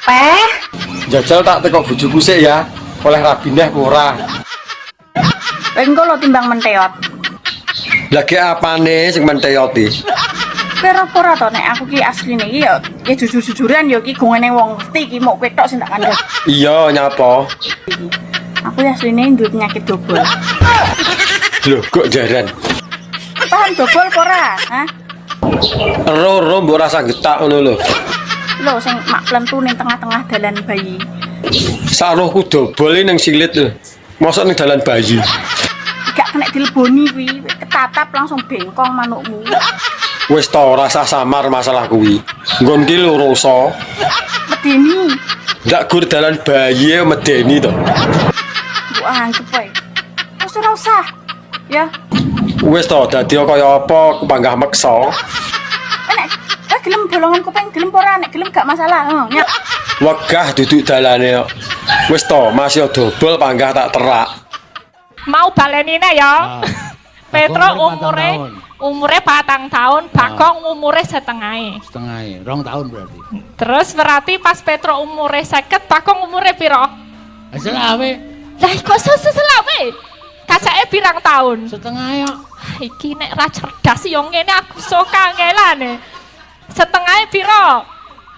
Peh. Jajal tak teko bojoku sik ya. Oleh rabineh apa ora? Engko lo timbang menteot. Lagi apane sing menteyoti? Kira ora to nek aku ki asline iki ya jujur-jujuran ya ki gongene wong mesti ki mok ketok sing tak kandhani. Iya, nyapa? Aku asline duwe penyakit dobol. Loh, kok jaran? Paham dobol apa ora? Hah? Ero mbok rasa getak ngono lho. Lho sing mak plentu ning tengah-tengah dalan bayi. Sarohku dobol ning silit lho. Mosok ning dalan bayi. Gak kena dileboni kuwi, ketatap langsung bengkong manukmu. Wis to rasa samar masalah kuwi. Nggon ki lho rasa. Medeni. Ndak gur dalan bayi medeni to. Mbok anggap wae. Wis ora usah. Ya. Wis to dadi kaya apa kepanggah meksa. Nek gelem bolongan kuping gelem ora nek gelem gak masalah. Nyak. Wegah duduk dalane kok. Wis to masih dobol panggah tak terak. Mau balenine ya. Petro umure 4 tahun, Bagong umure setengah. Setengah, 2 tahun berarti. Terus berarti pas Petro umure 50, Bagong umure piro? Selawe. Lah kok selawe? Kacake pirang tahun? Setengah ya. Iki nek ra cerdas yo ngene aku sok kangelane. Setengah piro?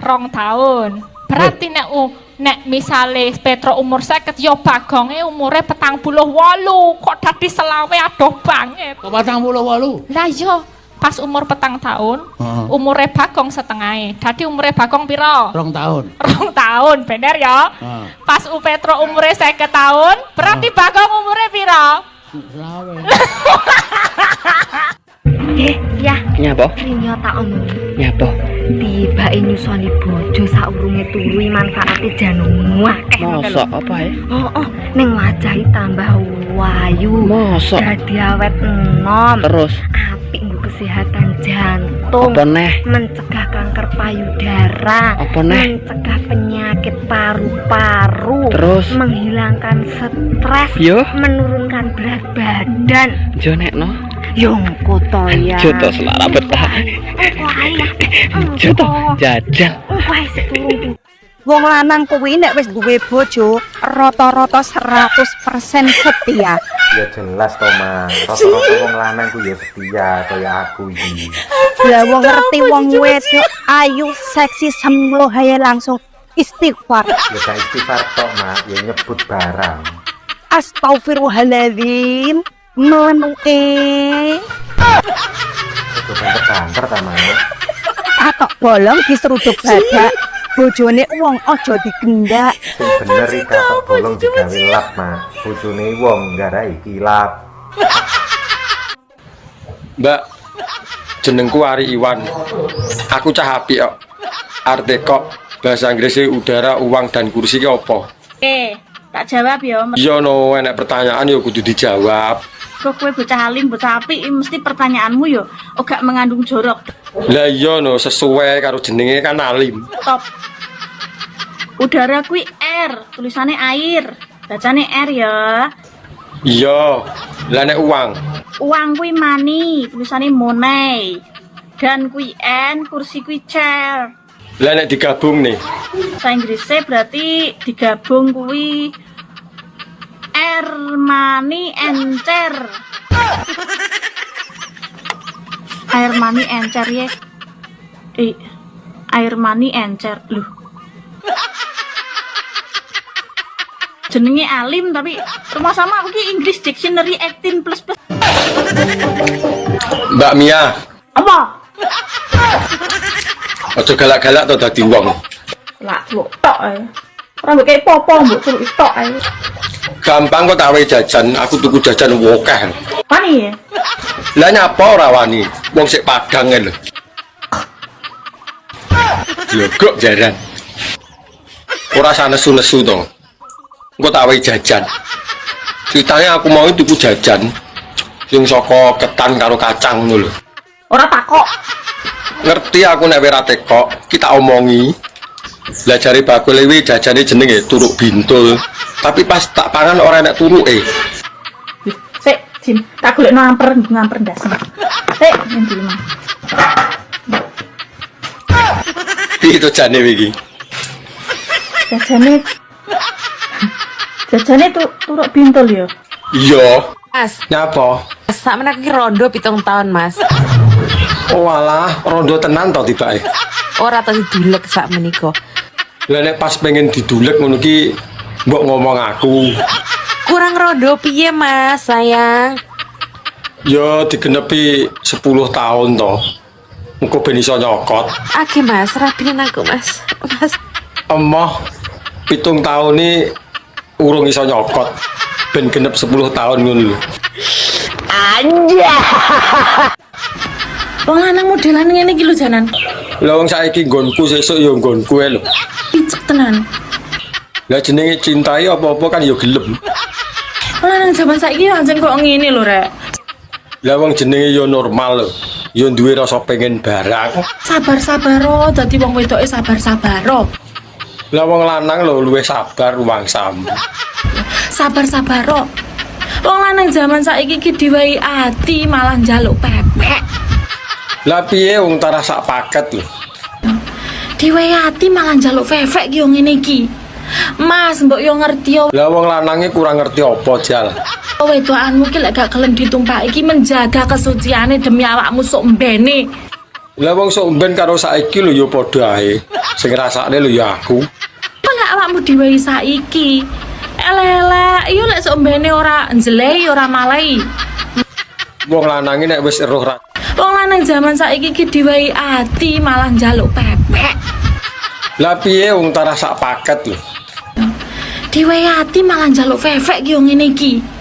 2 tahun. Berarti nek misale Petro umur 50 yo Bagonge umure 48. Kok dadi selawe adoh banget. Kok 48? Lah yo pas umur 4 tahun, umure Bagong setengah. Dadi umure Bagong piro? 2 tahun. 2 tahun, bener ya? Pas Petro umure 50 tahun, berarti Bagong umure piro? Selawe. Ya. Nyapa? Rinyo tak omong. Nyapa? Tibake nyusoni bojo saurunge turu manfaate jan akeh. Mosok apa ya? Oh, ning wajahe tambah wayu. Mosok. Dadi awet enom. Terus apik nggo kesehatan jantung. Apa neh? Mencegah kanker payudara. Apa neh? Mencegah penyakit paru-paru. Terus menghilangkan stres. Yo. Menurunkan berat badan. Jo nekno. Yo koto ya. Joto selara betah. Joto jajal. Wong lanang kuwi nek wis duwe bojo rata-rata 100% setia. Ya jelas to, Mas. Rata-rata wong lanang ku ya setia kaya aku iki. Lah wong ngerti wong wedok ayu seksi semlo haye langsung istighfar. Ya gak istighfar tok, Mas, ya nyebut barang. Astagfirullahaladzim. Menuke. Itu banter-banter ta, Mas. Atok bolong diseruduk badak. Bojone wong aja digendak. Sing bener iki katok bolong digawe lap, Mas. Bojone wong nggarai kilap. Mbak, jenengku Ari Iwan. Aku cah apik kok. Arte kok bahasa Inggrisnya udara, uang dan kursi ki apa? Tak jawab ya. Iya no, enek pertanyaan yo kudu dijawab. Kok kowe bocah alim, bocah apik mesti pertanyaanmu yo gak mengandung jorok. Lah iya no, sesuai karo jenenge kan alim. Top. Udara kuwi air, tulisannya air. Bacane air ya. Iya. Lah nek uang. Uang kuwi money, tulisannya money. Dan kuwi n, kursi kuwi chair. Lah nek digabung nih. Bahasa Inggrisnya berarti digabung kuwi air, money, encer. Air mani encer ya. Air mani encer loh. Jenenge alim tapi rumah sama aku ki English Dictionary 18++. Mbak Mia. Apa? Aja galak-galak to dadi wong. Lah celuk tok ae. Ora mbok kei popo mbok celuk tok ae. Gampang kok tak jajan, aku tuku jajan wokeh. Wani ya? Lah nyapa ora wani? Wong sik Padang lho. Jogok jaran. Ora sanesu-nesu to. Engko tak wae jajan. Ceritanya aku mau tuku jajan sing saka ketan karo kacang ngono lho. Ora takok. Ngerti aku nek ora tekok, kita omongi. Lah jare bakul iki jajane jenenge turuk bintul. Tapi pas tak pangan ora enak turuke. Sik, Jim, tak golekno ngamper ndas. Sik, ngendi mah. Piye to jane iki? Jajane turuk bintul ya. Iya. Mas. Nyapa? Sakmene iki rondo 7 tahun, Mas. Oh alah, rondo tenan to tibake. Ora tau didulek sak menika. Lah nek pas pengen didulek ngono ki mbok ngomong aku. Kurang rondo piye, Mas, sayang? Ya digenepi 10 tahun to. engko ben iso nyokot. Agi Mas, rapinin aku Mas. Mas. Emoh 7 tahun ini urung iso nyokot. Ben genep 10 tahun ngono lho. Anja. Wong lanang modelan ngene iki lho janan. Lah wong saiki nggonku sesuk ya nggonku ae lho. Picek tenan. Lah jenenge cintai apa-apa kan ya gelem. Wong lanang jaman saiki anjen kok ngene lho, Rek. Lah wong jenenge ya normal lho. Ya duwe rasa pengen barang. Sabar-sabar oh, dadi wong wedoke sabar-sabar oh. Lah wong lanang lho luwih sabar ruwangsam. Sabar-sabar oh. Wong lanang jaman saiki iki diwehi ati malah njaluk pepek. Lah piye wong tarah sak paket lho. Diwehi ati malah njaluk fefek ki yo ngene iki. Mas, mbok yo ngerti yo. Lah wong lanange kurang ngerti apa, Jal. Wedokanmu ki lek gak gelem ditumpaki iki menjaga kesuciane demi awakmu sok mbene. Lah wong sok mben karo saiki lho ya padha ae. Sing ngrasakne lho ya aku. Kok lek awakmu diwehi saiki? Elek-elek, yo lek sok mbene ora njlehi ora malehi. Wong lanange nek wis eruh ra. Wong lanang jaman saiki iki diwehi ati malah njaluk pepek. Lah piye wong tarah sak paket lho. Diwehi ati malah njaluk fefek ki yo ngene iki.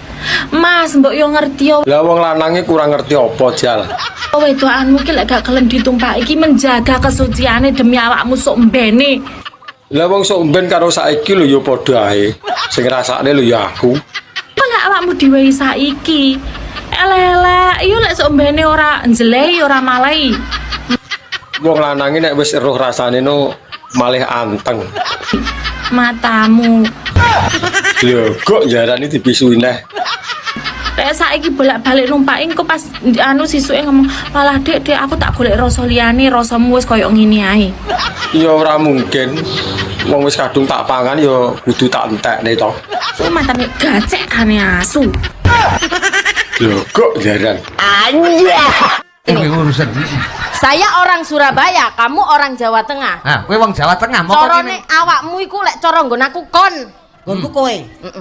Mas, mbok yo ngerti yo. Lah wong lanange kurang ngerti apa, Jal. Wedokanmu ki lek gak gelem ditumpaki iki menjaga kesuciane demi awakmu sok mbene. Lah wong sok mben karo saiki lho ya padha ae. Sing ngrasakne lho ya aku. Kok lek awakmu diwehi saiki? Elek-elek, yo lek sok mbene ora njlehi ora malehi. Wong lanange nek wis eruh rasane no malih anteng. Matamu. Lho, kok jarane dipisui neh. Lek saiki bolak-balik numpaki engko pas anu sisuke ngomong, "Malah Dek, aku tak golek rasa liyane, rasamu wis koyo ngene ae." Ya ora mungkin. Wong wis kadung tak pangan ya kudu tak entekne to. Ku matane gacek kane asu. Lho, kok jaran. Anja. Ini urusan. Saya orang Surabaya, kamu orang Jawa Tengah. Nah, kowe wong Jawa Tengah mau Corone awakmu iku lek cara nggon aku kon. Nggonku kowe.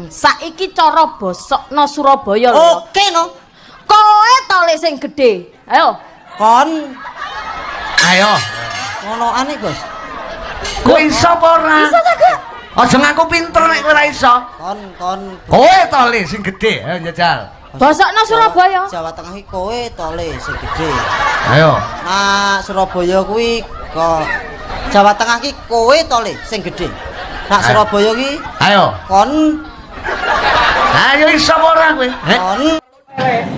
Saiki cara bosokno Surabaya lho. Oke no. Kowe to le sing gedhe. Ayo. Kon. Ayo. Ngonoane, Gus. Kowe iso apa ora? Iso ta, Kak? Aja ngaku pinter nek kowe ora iso. Kon. Kowe to le sing gedhe, ayo njajal. Bosokno Surabaya. Jawa Tengah iki kowe to le sing gedhe. Ayo. Nah, Surabaya kuwi kok Jawa Tengah iki kowe to le sing gedhe. Nak Surabaya ki ayo kon. Ayo iso apa ora kowe? Kon.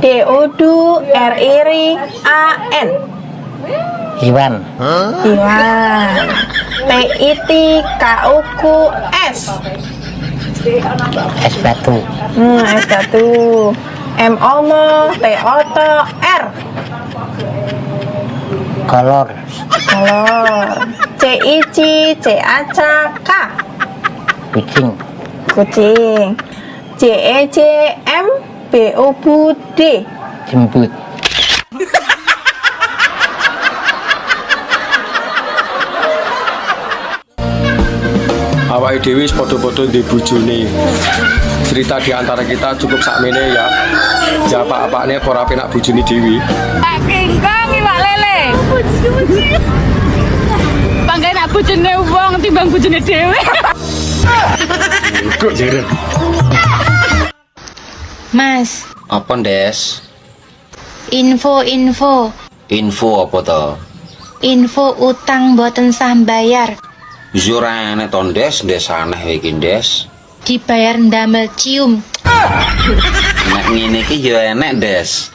DODRIAN. Iwan. Iwan. TITKUQS. Es batu. Es batu. MOMO TOTR. Kolor. CIC CACK. Kucing. JEJM BOBUD. Jemput. Awake dhewe wis padha-padha ndek bojone. Cerita di antara kita cukup sakmene ya. Japa-apane ora penak bojone dhewe. Pak Kingkong iwak lele. Panggae nak bojone wong timbang bojone dhewe. Kok jere. Mas, Apa, Des? info Info apa to? info utang boten sah bayar. Ora enek to, Des aneh iki, Des. Dibayar ndamel cium. Nek ngene iki ya enek, Des.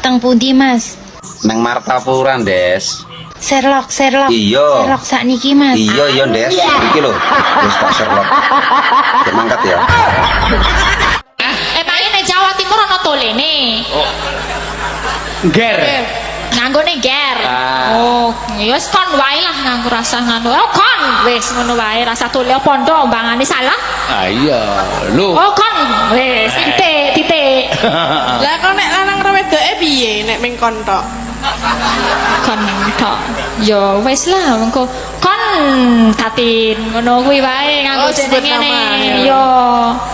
Teng pundi, Mas? Nang Martapura, Des. Sherlock. Iya. Sherlock sakniki, Mas. Iya, Des. Iki lho. Wis tak Sherlock. Cek mangkat ya. Emangnya nek Jawa Timur ana tolene. Ger. Nganggone ger. Oh, ya wis kon wae lah nganggo rasa ngono. Oh, kon wis ngono wae rasa tole pondo mbangane salah. Ah iya, lho. Oh, kon wis titik. Lah kok nek lanang ro wedoke piye nek ming kon tok? Kon tok. Ya wis lah mengko kon tatin ngono kuwi wae nganggo jeneng ngene. Yo.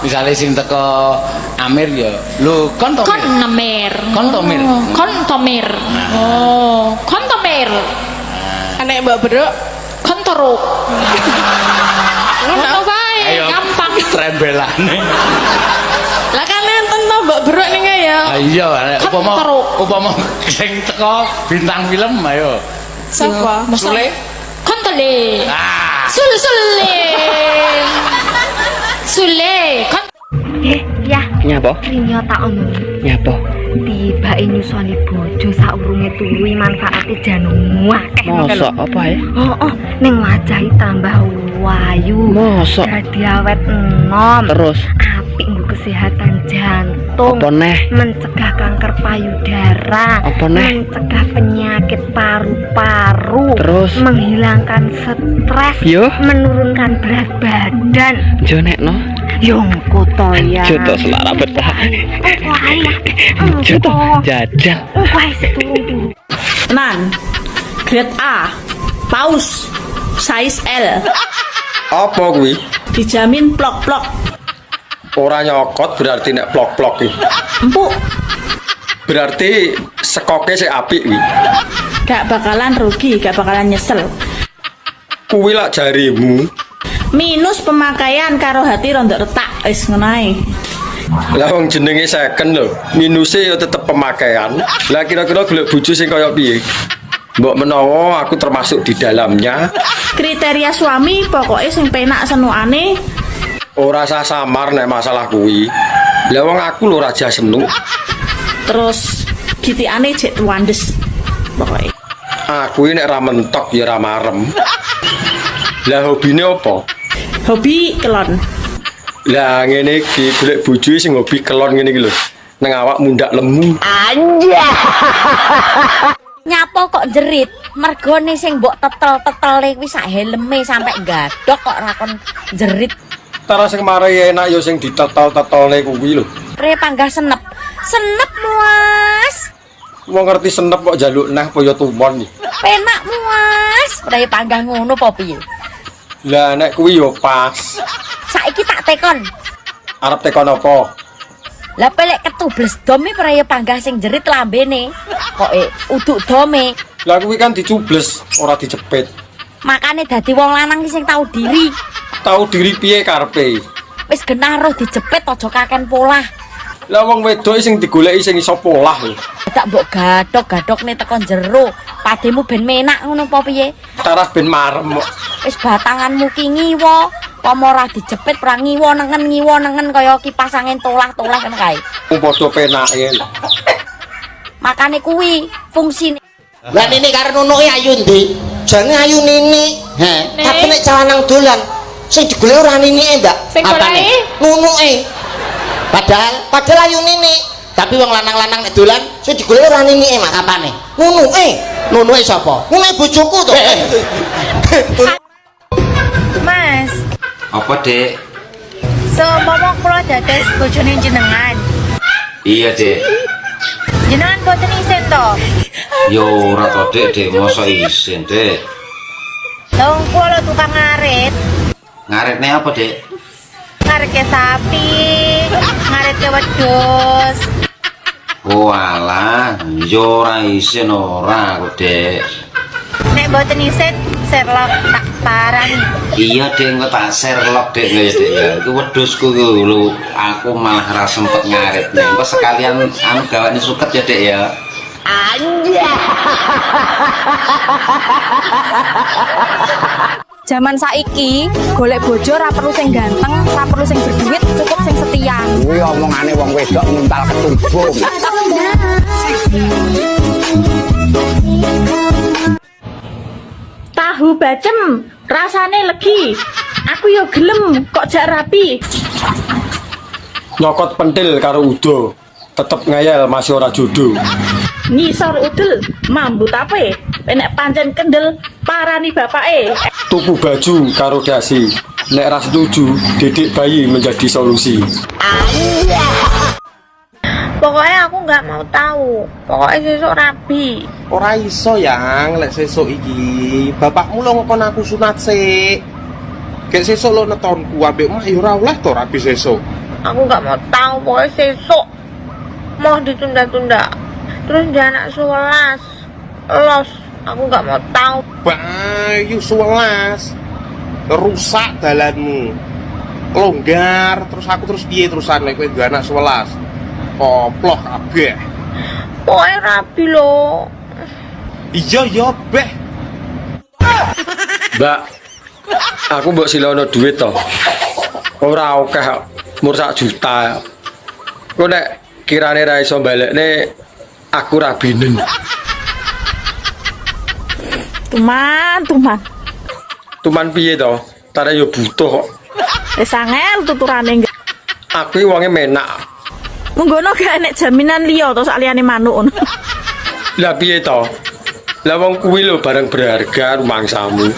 Misale sing teko Amir ya. Lho, kon to. Kon Amir. Kon to Mir. Kon to Mir. Oh, kon to Mir. air. Nek mbok beruk kon teruk. Ngono wae, gampang. Trembelane. Lah kan enten to mbok beruk ning ya. Iya, upama sing teko bintang film ayo. Sapa? Sule. Kontole. Sule. Sule. Ya. Nyapa? Rinyo tak omong. Nyapa? Tibake nyusoni bojo saurunge turu manfaate jan akeh. Mosok apa ya? Heeh, ning wajahe tambah wayu. Mosok. Dadi awet enom. Terus apik nggo kesehatan jantung. apa neh? Mencegah kanker payudara. Apa neh? Mencegah penyakit paru-paru. Terus menghilangkan stres. Yo. Menurunkan berat badan. Jo nekno. Yongko to ya. Joto selara betah. Joto jajal. Tenan. Grade A. Paus. Size L. Apa kuwi? Dijamin plok-plok. Ora nyokot berarti nek plok-plok iki. Empuk. Berarti sekoke sik apik kuwi. Gak bakalan rugi, gak bakalan nyesel. Kuwi lak jarimu. Minus pemakaian karo hati rondok retak wis ngono ae. Lah wong jenenge second lho, minuse ya tetep pemakaian. Lah kira-kira golek bojo sing kaya piye? Mbok menawa aku termasuk di dalamnya. Kriteria suami pokoknya sing penak senukane. Ora usah samar nek masalah kuwi. Lah wong aku lho raja senuk. Terus gitikane jek tuandes. Pokoknya Aku ini nek ra mentok ya ra marem. Lah hobine apa? Hobi kelon. Lah ngene iki golek bojo sing hobi kelon ngene iki lho. Nang awak mundak lemu. Anja. Nyapo kok jerit? Mergone sing mbok tetel-tetele kuwi sak helme sampai gadok kok rakon jerit. Tara sing marai enak ya sing ditetel-tetele kuwi lho. Pre panggah senep. Senep Mas. Wong ngerti senep kok njaluk nah kaya tumon iki. Penak Mas. Pre panggah ngono apa piye? Lah nek kuwi yo pas. Saiki tak tekon. Arep tekon apa? Lah pelek ketubles dome praya panggah sing jerit lambene. Koke uduk dome. Lah kuwi kan dicubles, ora dijepit. Makane dadi wong lanang sing tahu diri. Tahu diri piye karepe? Wis genah roh dijepit aja kaken polah. Lah wong wedok sing digoleki sing iso polah lho. Tak mbok gadok-gadokne teko jero. Pademu ben menak ngono apa piye? Tarah ben marem kok. Wis batanganmu ki ngiwo, apa ora dijepit ora ngiwo nengen kaya kipas angin tolah-tolah ngono kae. Wong padha penake. Makane kuwi fungsine. Lah Nini karo nunuke ayu ndi? Jane ayu Nini. He, tapi nek calanang dolan sing digoleki ora Ninike, Mbak. Sing goleki nunuke. Padahal ayu Nini. Tapi wong lanang-lanang nek dolan sing digoleki ora Ninike mak kapane. Nunuke sapa? Nunuke bojoku to. Mas, Apa, Dek? seumpama kula dados bojone jenengan. Iya, Dek. Jenengan boten isin to? Yo ora to, Dek, mosok isin, Dek. Lah wong kula tukang ngarit. Ngaritne apa, Dek? Ngaritke sapi, ngaritke wedhus. Oh alah, yo ora isin ora aku, Dek. Nek boten isin, Sherlock tak parani. Iya, Dek, engko tak Sherlock, Dek, ya, Dek. Ya, iku wedhusku ku lho, aku malah ra sempet ngaritne. Engko sekalian anu gawane suket ya, Dek ya. Anja. Zaman saiki golek bojo ora perlu sing ganteng, ora perlu sing berduit, cukup sing setia. Kuwi omongane wong wedok nguntal ketumbung. Tahu bacem, rasane legi. Aku yo gelem kok jak rapi. Nyokot pentil karo udo. Tetep ngayal masih ora jodoh. Ngisor udel, mambu tape. Nek pancen kendel, parani bapake. Tuku baju karo dasi. Nek ra setuju, didik bayi menjadi solusi. Pokoknya aku nggak mau tahu. Pokoknya sesuk rabi. Ora iso yang lek sesuk iki. Bapakmu lo ngkon aku sunat sik. Gek sesuk lo netonku ambek mak yo ora oleh to rabi sesuk. Aku nggak mau tahu. Pokoknya sesuk mau ditunda-tunda. Terus dia anak 11 los Aku nggak mau tahu. Bayu 11. Rusak dalanmu. Longgar terus aku terus piye terusan nek kowe duwe anak 11. Koploh kabeh. Pokoke rabi lho. Iya, Beh. Mbak, aku mbok silono duit to. Ora akeh, mur 1 juta. Kok nek kirane ra iso balekne aku ra binen. Tuman. Tuman piye to? Tare yo butuh kok. Wis angel tuturane. Aku iki wonge menak. Munggono gak enek jaminan liya to sak liyane manuk ngono. Lah piye to? Lah wong kuwi lho barang berharga rumangsamu.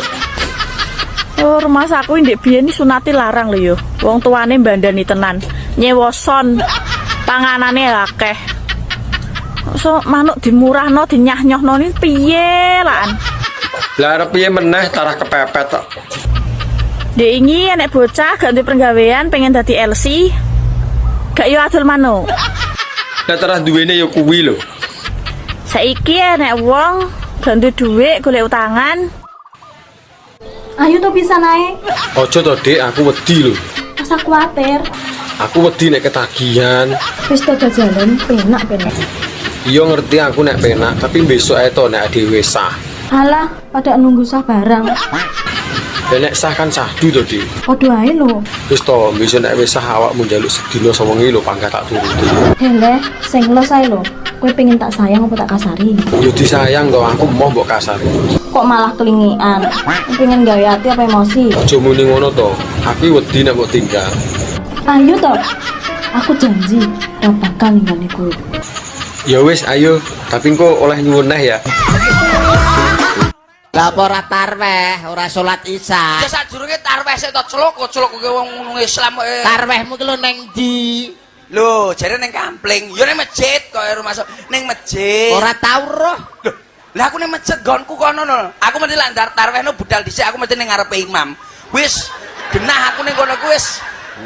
Oh, rumah saku ndek biyen sunati larang lho yo. Wong tuane mbandani tenan. Nyewoson. Panganane akeh. So manuk dimurahno dinyah-nyohno ni piye lan? Lah arep piye meneh tarah kepepet tok. Dek ingi enek bocah gak duwe penggawean pengen dadi LC. Gak yo adol manuk. Lah terah duwene yo kuwi lho. Saiki enek wong gak duwe dhuwit golek utangan. Ayo to bisa naik. Ojo to, Dik, aku wedi lho. Rasa kuatir. Aku wedi nek ketagihan. Wis to jalan penak. Iya ngerti aku nek penak, tapi besok ae to nek dhewe sah. Halah, pada nunggu sah barang. Ya nek sah kan sahdu to, Dik. Padha ae lho. Wis to, besok nek wis sah awakmu njaluk sedina 9.000 lho pangkat tak turuti. Hele, sing los ae lho. Kowe pengen tak sayang apa tak kasari? Yo disayang to, aku mau mbok kasari. Kok malah kelingian? Pengen gawe hati apa emosi? Aja muni ngono to. Aku wedi nek mbok tinggal. Ayo to. Aku janji ora bakal ninggalin kowe. Ya wis, ayo. Tapi engko oleh nyuwun neh ya. Lah apa ora tarweh, ora salat Isya. Ya sadurunge tarweh sik to celuk kowe wong Islam kok. Tarwehmu ki lho ning ndi? Lho, jare ning kampling, ya ning masjid kok rumah ning masjid. Ora tau roh. Lah aku ning masjid gonku kono lho. Aku mesti landar tarwehno budal dhisik, aku mesti ning ngarepe imam. Wis genah aku ning kono ku wis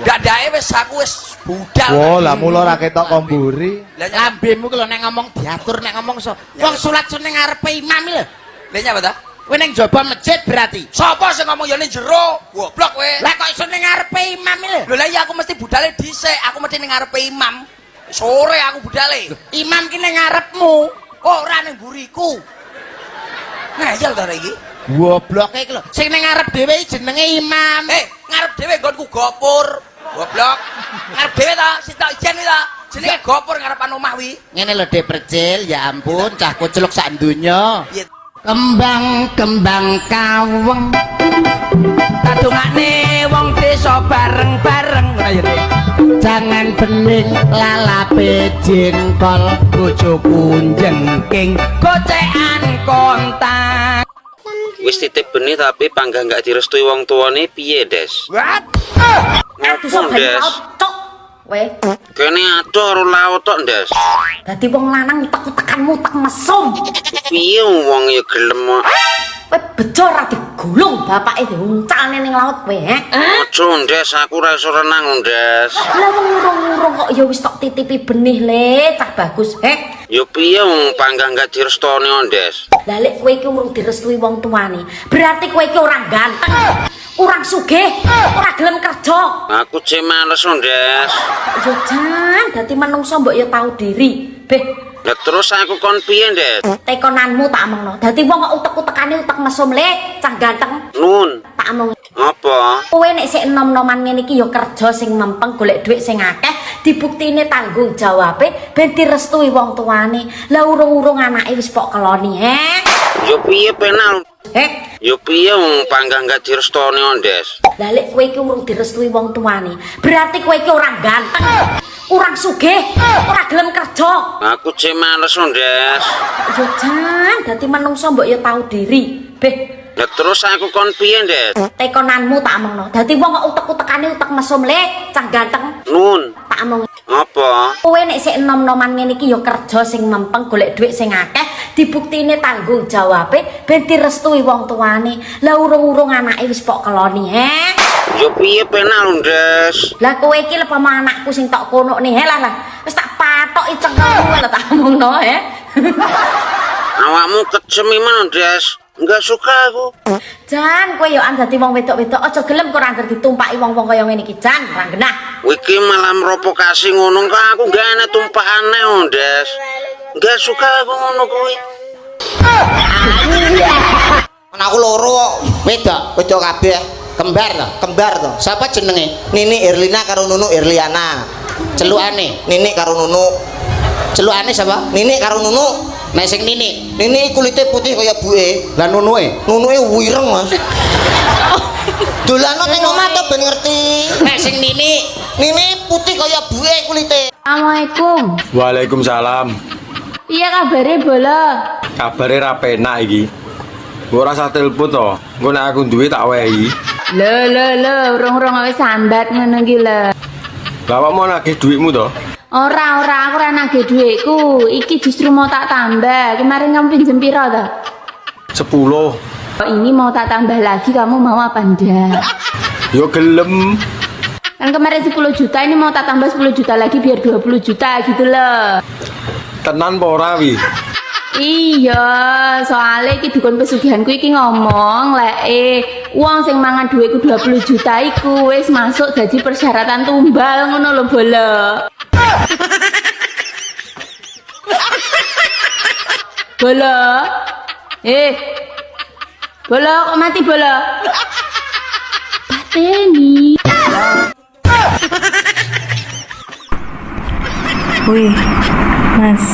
dadake wis aku wis budal. Wo, lah mula ra ketok komburi. Lambemu ki lho nek ngomong diatur nek ngomong so. Wong salat ning ngarepe imam lho. Lah nyapa ta? Kowe ning jaba masjid berarti. Sapa sing ngomong ya ning jero? Goblok kowe. Lah kok iso ning ngarepe imam lho? Lho lah iya aku mesti budale dhisik, aku mesti ning ngarepe imam. Sore aku budale. Imam ki ning ngarepmu, ora ning buriku. Ngayal ta iki? Gobloke iki lho. Sing ning ngarep dhewe jenenge imam. Ngarep dhewe nggonku gopur. Goblok. Ngarep dhewe ta, sing tak ijen ta. Jenenge gopur ngarepan omah wi. Ngene lho Dek Percil, ya ampun cah kucluk sak donya. Kembang-kembang kaweng kadungane wong desa bareng-bareng ngono ya Dik. Jangan bening lalape jengkol bojoku jengking gocekan kontak. Wis titip benih tapi pangga nggak direstui wong tuane piye, Des? What? Ngapun, Des? Weh, Kene ado karo laut tok, Des. dadi wong lanang utek-utekanmu utek mesum. Piye wong ya gelem. Kowe bejo ra digulung bapake diuncalne ning laut kowe, he? Ojo, Des, aku ra iso renang, Des. Lah wong urung-urung kok ya wis tok titipi benih le, cah bagus, he? Ya piye wong pangga nggak direstoni, Des? Lah lek kowe iki urung direstui wong tuane, berarti kowe iki ora ganteng. Kurang sugih, ora gelem kerja. Aku cek males, Des. Ya jan, dadi menungso mbok ya tau diri. Beh, Lah terus aku kon piye, Des? tekonanmu tak omongno. Dadi wong kok utek-utekane utek mesum le, cah ganteng. Nun. Tak omong. Apa? Kowe nek sik enom-noman ngene iki ya kerja sing mempeng golek dhuwit sing akeh, dibuktine tanggung jawabe ben direstui wong tuane. Lah urung-urung anake wis pok keloni, he? Ya piye penal? Ya piye wong pangga nggak direstoni, Des? Lah lek kowe iki urung direstui wong tuane, berarti kowe iki ora ganteng. Kurang sugih, ora gelem kerja. Aku cek males, Des. Ya jan, dadi menungso mbok ya tau diri. Beh, Lah terus aku kon piye, Des? tekonanmu tak omongno. Dadi wong kok utek-utekane utek mesum le, cah ganteng. Nun. Tak omong. Apa? Kowe nek sik enom-noman ngene iki ya kerja sing mempeng golek dhuwit sing akeh, dibuktine tanggung jawabe ben direstui wong tuane. Lah urung-urung anake wis pok keloni, he? Ya piye penal, Des? Lah kowe iki lepa anakku sing tok kono nih, he lah. Wis tak patoki cengkelmu lho tak omongno, he. Awakmu kecemiman, Des. Enggak suka aku. Jan, kowe yo dadi wong wedok-wedok aja gelem kok ora ngerti tumpaki wong-wong kaya ngene iki, Jan. Ora genah. Iki malah provokasi ngono kok aku gak enak tumpakane, Des. Enggak suka aku ngono kuwi. Aku loro kok, wedok kabeh. Kembar to. Siapa jenenge? Nini Irlina karo Nunu Irliana. Celukane Nini karo Nunu. Celukane siapa? Nini karo Nunu. Nek sing Nini kulite putih kaya buke. Lah Nunuke wireng, Mas. Dolano ning omah to ben ngerti. Nek sing Nini putih kaya buke kulite. Assalamualaikum. Waalaikumsalam. Iya kabare bola. Kabare ra penak iki. Mbok ora usah telepon to. Engko nek aku duwe tak wehi. Lho, urung wis sambat ngono iki lho. Lah awakmu nagih dhuwitmu to? Ora, aku ora nagih dhuwitku. Iki justru mau tak tambah. Kemarin kamu pinjem piro to? 10. Ini mau tak tambah lagi, kamu mau apa ndak? Yo gelem. Kan kemarin 10 juta, ini mau tak tambah 10 juta lagi biar 20 juta gitu loh. Tenan apa ora wi? Iya, soalnya iki dukun pesugihanku iki ngomong lek uang sing mangan duitku 20 juta iku wis masuk dadi persyaratan tumbal ngono lho bola. Bola. Bola kok mati bola? Pateni. Wih, Mas.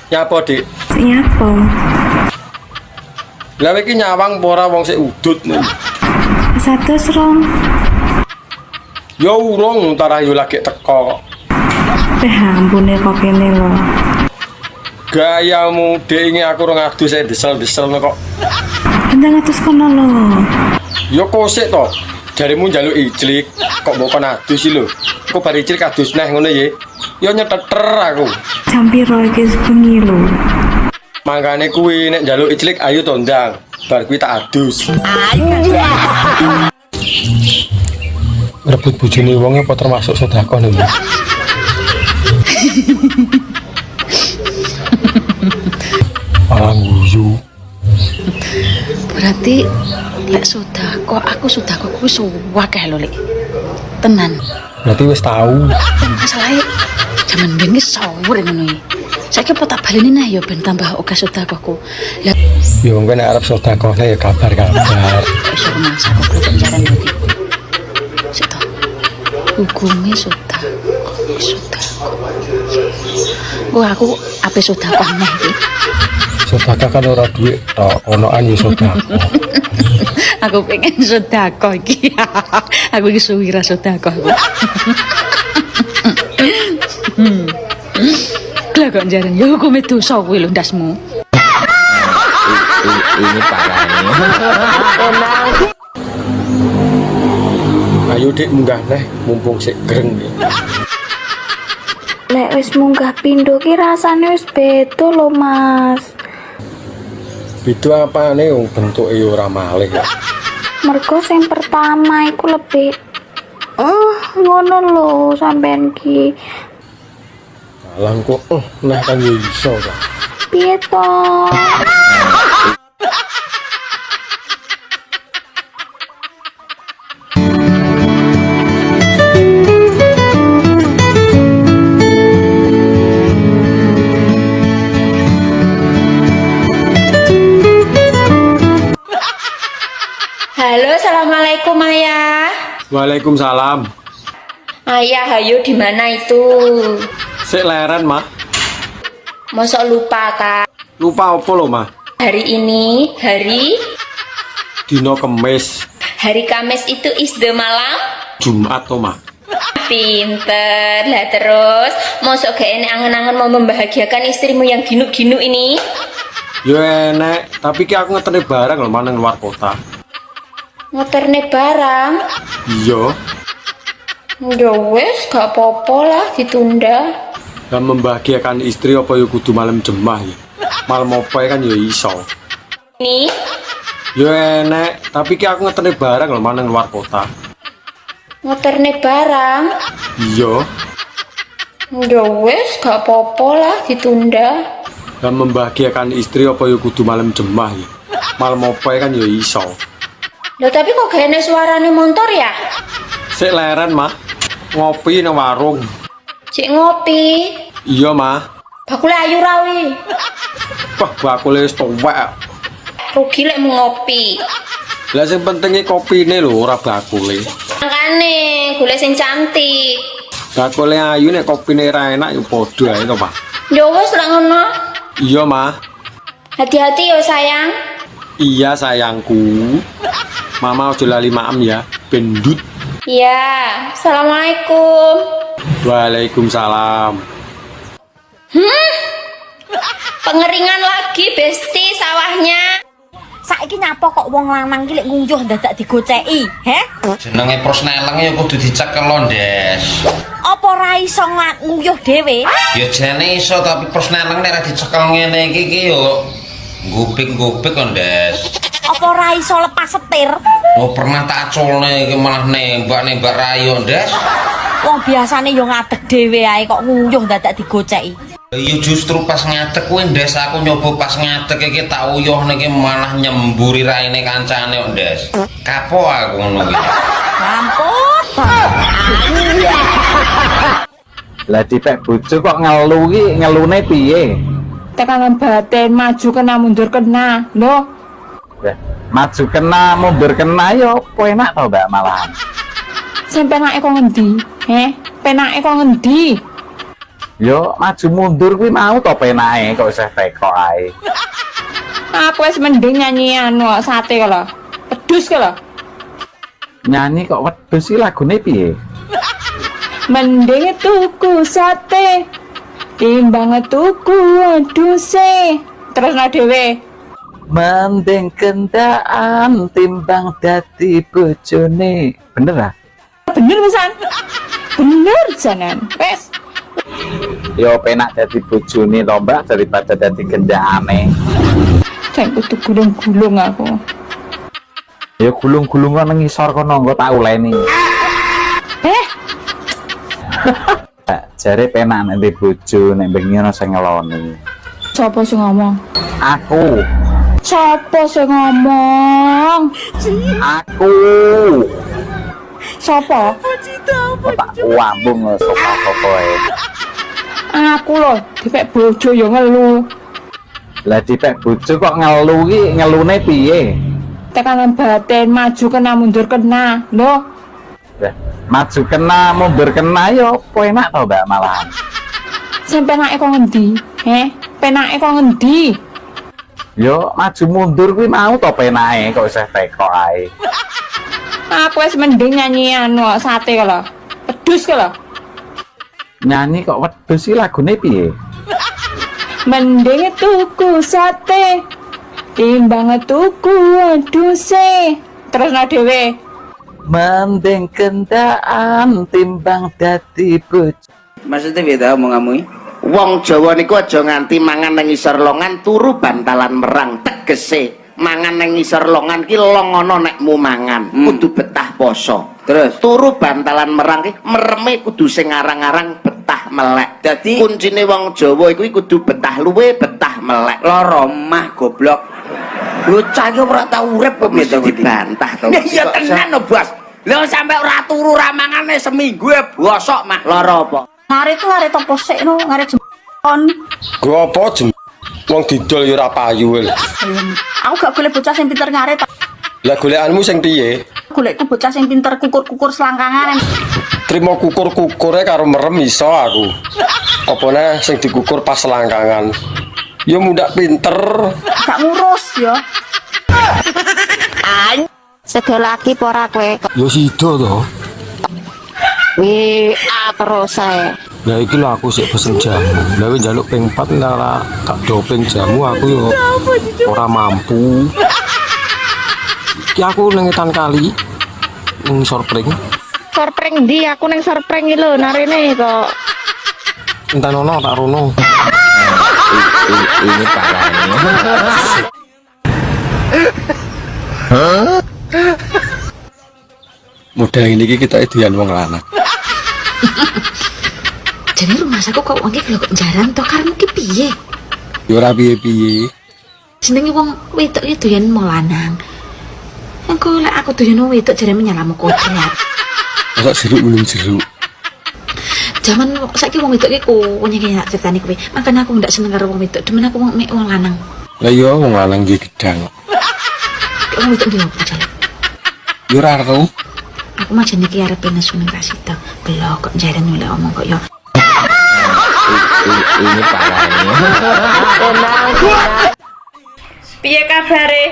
Nyapa, Dik? Nyapa? Lah iki nyawang apa ora wong sik udut nih. 100 Yo urung entar ayo lagi teko. Ampune kok kene lho. Gayamu Dik iki aku ora ngadus desel-desel kok. Endang atus kono lho. Yo kosik to. Jarimu njaluk ijlik kok mbok kon adus iki lho. Kok bar ijlik adus neh ngono ya. Yo nyeteter aku. Jam piro iki bengi lho. Mangkane kuwi nek njaluk ijlik ayo to ndang. Bar kuwi tak adus. Rebut bojone wong apa termasuk sedekah lho. Guyu. Berarti lek sedekah aku sedekah kuwi suwakeh lho Lek. Tenan. Berarti wis tahu. Masalahe jaman ben iki sawur ngono iki. Saiki apa tak baleni neh ya ben tambah oke sedekahku. Lah ya wong nek arep sedekahne ya kabar-kabar. Wis ora mangsa kok penjara iki. Sito. Hukume sedekah. Wah aku ape sedekah neh iki. Sedekah kan ora duit tok, onoan ya sedekah. Aku pengen sedekah iki. Aku iki suwira sedekah. Lah kok jaran ya hukume dosa kuwi lho ndasmu. Ini parahnya. Ayo Dik munggah neh mumpung sik greng iki. Lek wis munggah pindho ki rasane wis beda lho, Mas. Beda apane wong bentuke ya ora malih ya. Mergo sing pertama iku lebih ngono lho sampean ki. Alang kok nah kan ya iso to. Piye to? Halo, assalamualaikum Ayah. Waalaikumsalam. Ayah, ayo di mana itu? Sik leren, Mah. Mosok lupa Kak? Lupa apa lho, Mah? Hari ini hari Dino Kemis. Hari Kamis itu isde malam? Jumat to, Mah. Pinter. Lah terus, mosok gak enek angen-angen mau membahagiakan istrimu yang ginuk-ginuk ini? Yo enek, tapi ki aku ngeterne barang lho maneng luar kota. Ngoterne barang? Iya. Ya wes, gak apa-apa lah ditunda. Dan membahagiakan istri apa ya kudu malam jemah ya. Malam apa kan ya iso. Ini? Yo enek, tapi ki aku ngeterne barang lho maneng luar kota. Ngoterne barang? Iya. Ya wis, gak apa-apa lah ditunda. Dan membahagiakan istri apa ya kudu malam jemah ya. Malam apa kan ya iso. Loh tapi kok gak suarane motor ya? Sik leren mah. Ngopi nang warung. Cik ngopi. Iya mah. Bakule ayu rawi. Wah bakule wis tuwek. Rugi lek mau ngopi. Lah sing pentinge kopine lho ora bakule. Makane golek sing cantik. Bakule ayu nek kopine ra enak ya padha ae to, Pak. Ya wis lek ngono. Iya mah. Hati-hati ya sayang. Iya sayangku. Mama aja lali maem ya, bendut. Iya, assalamualaikum. Waalaikumsalam. Pengeringan lagi besti sawahnya. Saiki nyapa kok wong lanang ki lek ngunjuh dadak digoceki, he? Jenenge prosneleng ya kudu dicekel lho, Des. Apa ora iso nguyuh dhewe? Ya jane iso tapi prosneleng nek ra dicekel ngene iki yo ngupik-ngupik kok, Des. Apa ora iso lepas setir? Oh pernah tak aculne iki malah nembak rayo, Des. Wong biasane yo ngadeg dhewe ae kok nguyuh dadak digoceki. Iya justru pas ngadeg kuwi Des aku nyoba pas ngadeg iki tak uyuh niki malah nyemburi raine kancane kok Des. Kapok aku ngono iki. Mampus. Lah dipek bojo kok ngelu ki ngelune piye? Tekanan batin maju kena mundur kena. Loh, Maju kena mundur kena yo apa enak to Mbak malahan. sing penake kok ngendi? Penake kok ngendi? Yo maju mundur kuwi mau to penake kok isih tekok ae. Aku wis mending nyanyi anu sate kala. Pedus kala. Nyanyi kok wedhus iki lagune piye? Mending tuku sate timbang tuku wedhuse. Terus na dhewe. Mending kendaan timbang dadi bojone. Bener ah? Bener pisan. Bener janan. Wes. Yo penak dadi bojone to Mbak daripada dadi kendakane. Saya kudu gulung-gulung aku. Ya gulung-gulung nang ngisor kono engko tak uleni. Jare penak nek bojo nek bengi ana sing ngeloni. Sopo sing ngomong? Aku. Sopo sing ngomong? Aku. Sopo? Tak wambung sapa-sapa ae. Aku lho, dipek bojo yo ngelu. Lah dipek bojo kok ngelu ki ngelune piye? Tekanan batin maju kena mundur kena. Loh, Maju kena mundur kena yo apa enak to Mbak malahan. sing penake kok ngendi? Penake kok ngendi? Yo maju mundur kuwi mau to penake kok isih tekok ae. Aku wis mending nyanyi anu sate kala. Pedus kala. Nyanyi kok wedhus iki lagune piye? Mending tuku sate timbang tuku wedhuse. Terus na dhewe. Mending kendaan timbang dadi bojo. Maksudnya beda omong kamu? Wong Jawa niku aja nganti mangan nang ngisor longan turu bantalan merang, tegese mangan nang ngisor longan ki longono nekmu mangan kudu betah poso. Terus turu bantalan merang ki mereme kudu sing ngarang-arang betah melek. Dadi kuncine wong Jawa iku kudu betah luwe betah melek. Loro mah goblok. Bocah iki ora tau urip kok mesti dibantah to. Ya tenan lho, Bos. Lha sampe ora turu ra mangane seminggu e bosok mah. Lara apa? Ngarit ku ngarit apa sik no, ngarit jempon. Gua apa jem? Wong didol ya ora payu lho. Aku gak golek bocah sing pinter ngarit. Lah golekanmu sing piye? Golekku bocah sing pinter kukur-kukur selangkangan. Trimo kukur-kukure karo merem iso aku. Opone sing dikukur pas selangkangan. Ya mundak pinter. Gak ngurus ya. Sedo lagi pora kowe. Ya sida to. Terus ae. Lah iki lho aku sik pesen jamu. Lah wis njaluk ping 4 ora tak doping jamu aku yo ora mampu. Ki aku ning Etan Kali ning Sorpring. Sorpring ndi? Aku ning sorpring iki lho narene kok. Entar ono tak rono. Ini parahnya. Mudah ini kita edian wong lanang. Jadi rumah saku kok wong iki lho kok jaran to karepmu ki piye? Ya ora piye-piye. Jenenge wong wedok iki doyan mau lanang. Engko lek aku doyan wong wedok jarene nyalamu kodrat. Masa jeruk belum jeruk. Zaman saiki wong wedok iki kuwi tak critani kowe. Makane aku ndak seneng karo wong wedok, demen aku mek wong lanang. Lah iya wong lanang iki gedang. Wong wedok ndi opo jare? Yo ora ero. Aku mah jenenge ki arep nesu ning Rasito. Belok kok jaren oleh omong kok yo. Ini parahnya. Piye kabare?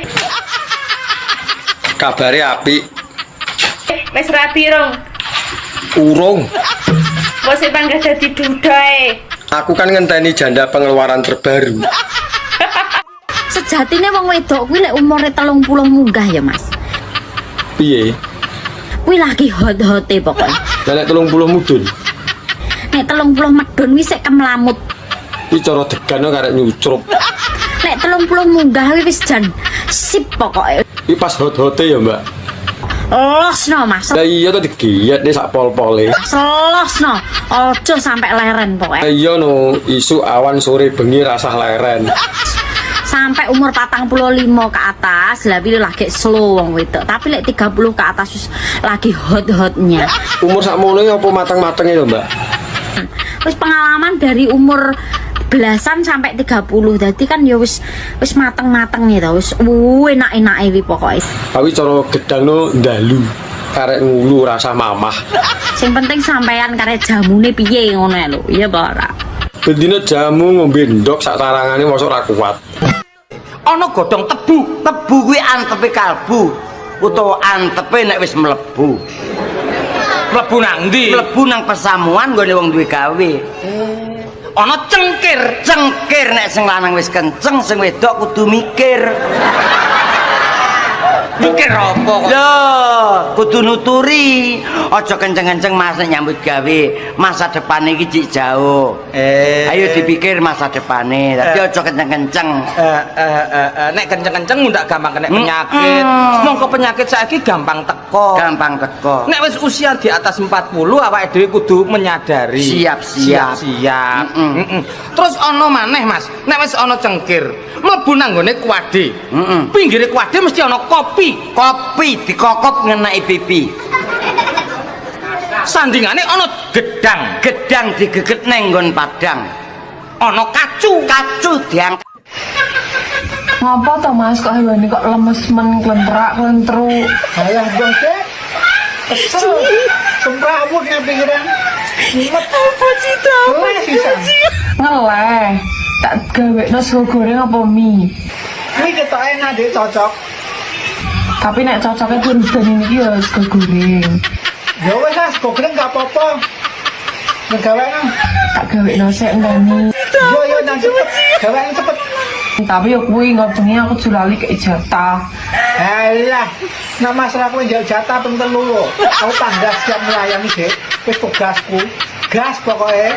Kabare apik. Wis rapi rong. Urung. Wes panggah dadi dudae. Aku kan ngenteni janda pengeluaran terbaru. Sejatine wong wedok kuwi lek umure 30 munggah ya, Mas. Piye? Kuwi lagi hot-hote pokoknya. Lah nek 30 mudun. Nek 30 medun wis sik kemlamut. Iki cara degan karek nyucrup. Nek 30 munggah wis jan sip pokoke. Iki pas hot-hote ya, Mbak. Losno, Mas. Lah iya to digiyet nih sak pol-pole. Selosno. Ojo sampai leren pokoknya. Lah iya no, isu awan sore bengi rasah leren. Sampai umur 45 ke atas lah pilih lagi slow wong wedok. Tapi lek 30 ke atas wis lagi hot-hotnya. Umur sakmono apa mateng-mateng itu, Mbak? Wis pengalaman dari umur belasan sampai 30. Dadi kan ya wis mateng-mateng ya wis enak-enake wi pokoke. Tapi cara gedangno ndalu. Karek ngulu rasa mamah. Sing penting sampean karek jamune piye ngono lho. Iya apa ora? Bendina jamu ngombe ndok sak tarangane mosok ora kuat. Ana godhong tebu. Tebu kuwi antepe kalbu utawa antepe nek wis mlebu. Mlebu nang ndi? Mlebu nang pesamuan nggone wong duwe gawe. Ana cengkir. Cengkir nek sing lanang wis kenceng, sing wedok kudu mikir. Mikir apa kok? Lho, kudu nuturi. Aja kenceng-kenceng Mas nek nyambut gawe. Masa depane iki cik jauh. Ayo dipikir masa depane. Tapi aja kenceng-kenceng. Nek kenceng-kenceng ndak gampang kena penyakit. Mongko penyakit saiki gampang teko. Gampang teko. Nek wis usia di atas 40 awake dhewe kudu menyadari. Siap-siap. Terus ana maneh Mas, nek wis ana cengkir, mlebu nang nggone kuwade. Pinggire kuwade mesti ana kopi. Kopi dikokop ngenai pipi. Sandingane ana gedang. Gedang digeget neng nggon padang. Ana kacu. Kacu diangkat. Ngapa to Mas kok hewane kok lemes men klentrak-klentru. Alah bangke. Kesel. Semrawut nang pinggiran. Apa cita? Ngeleh. Tak gawekno sego goreng apa mie? Kuwi ketoke ngandhe cocok. Tapi nek cocoknya berubah ini ya sego goreng. Ya wes ah, sego goreng gak apa-apa. Ngegawekno. Tak gawekno sik ngene. Yo nang cepet. Gawekno cepet. Tapi ya kuwi ngobengi aku julali ke jatah. Alah, nek masalah kowe njak jatah ping 3. Aku tanggap siap melayani, Dik. Wis tugasku. Gas pokoke.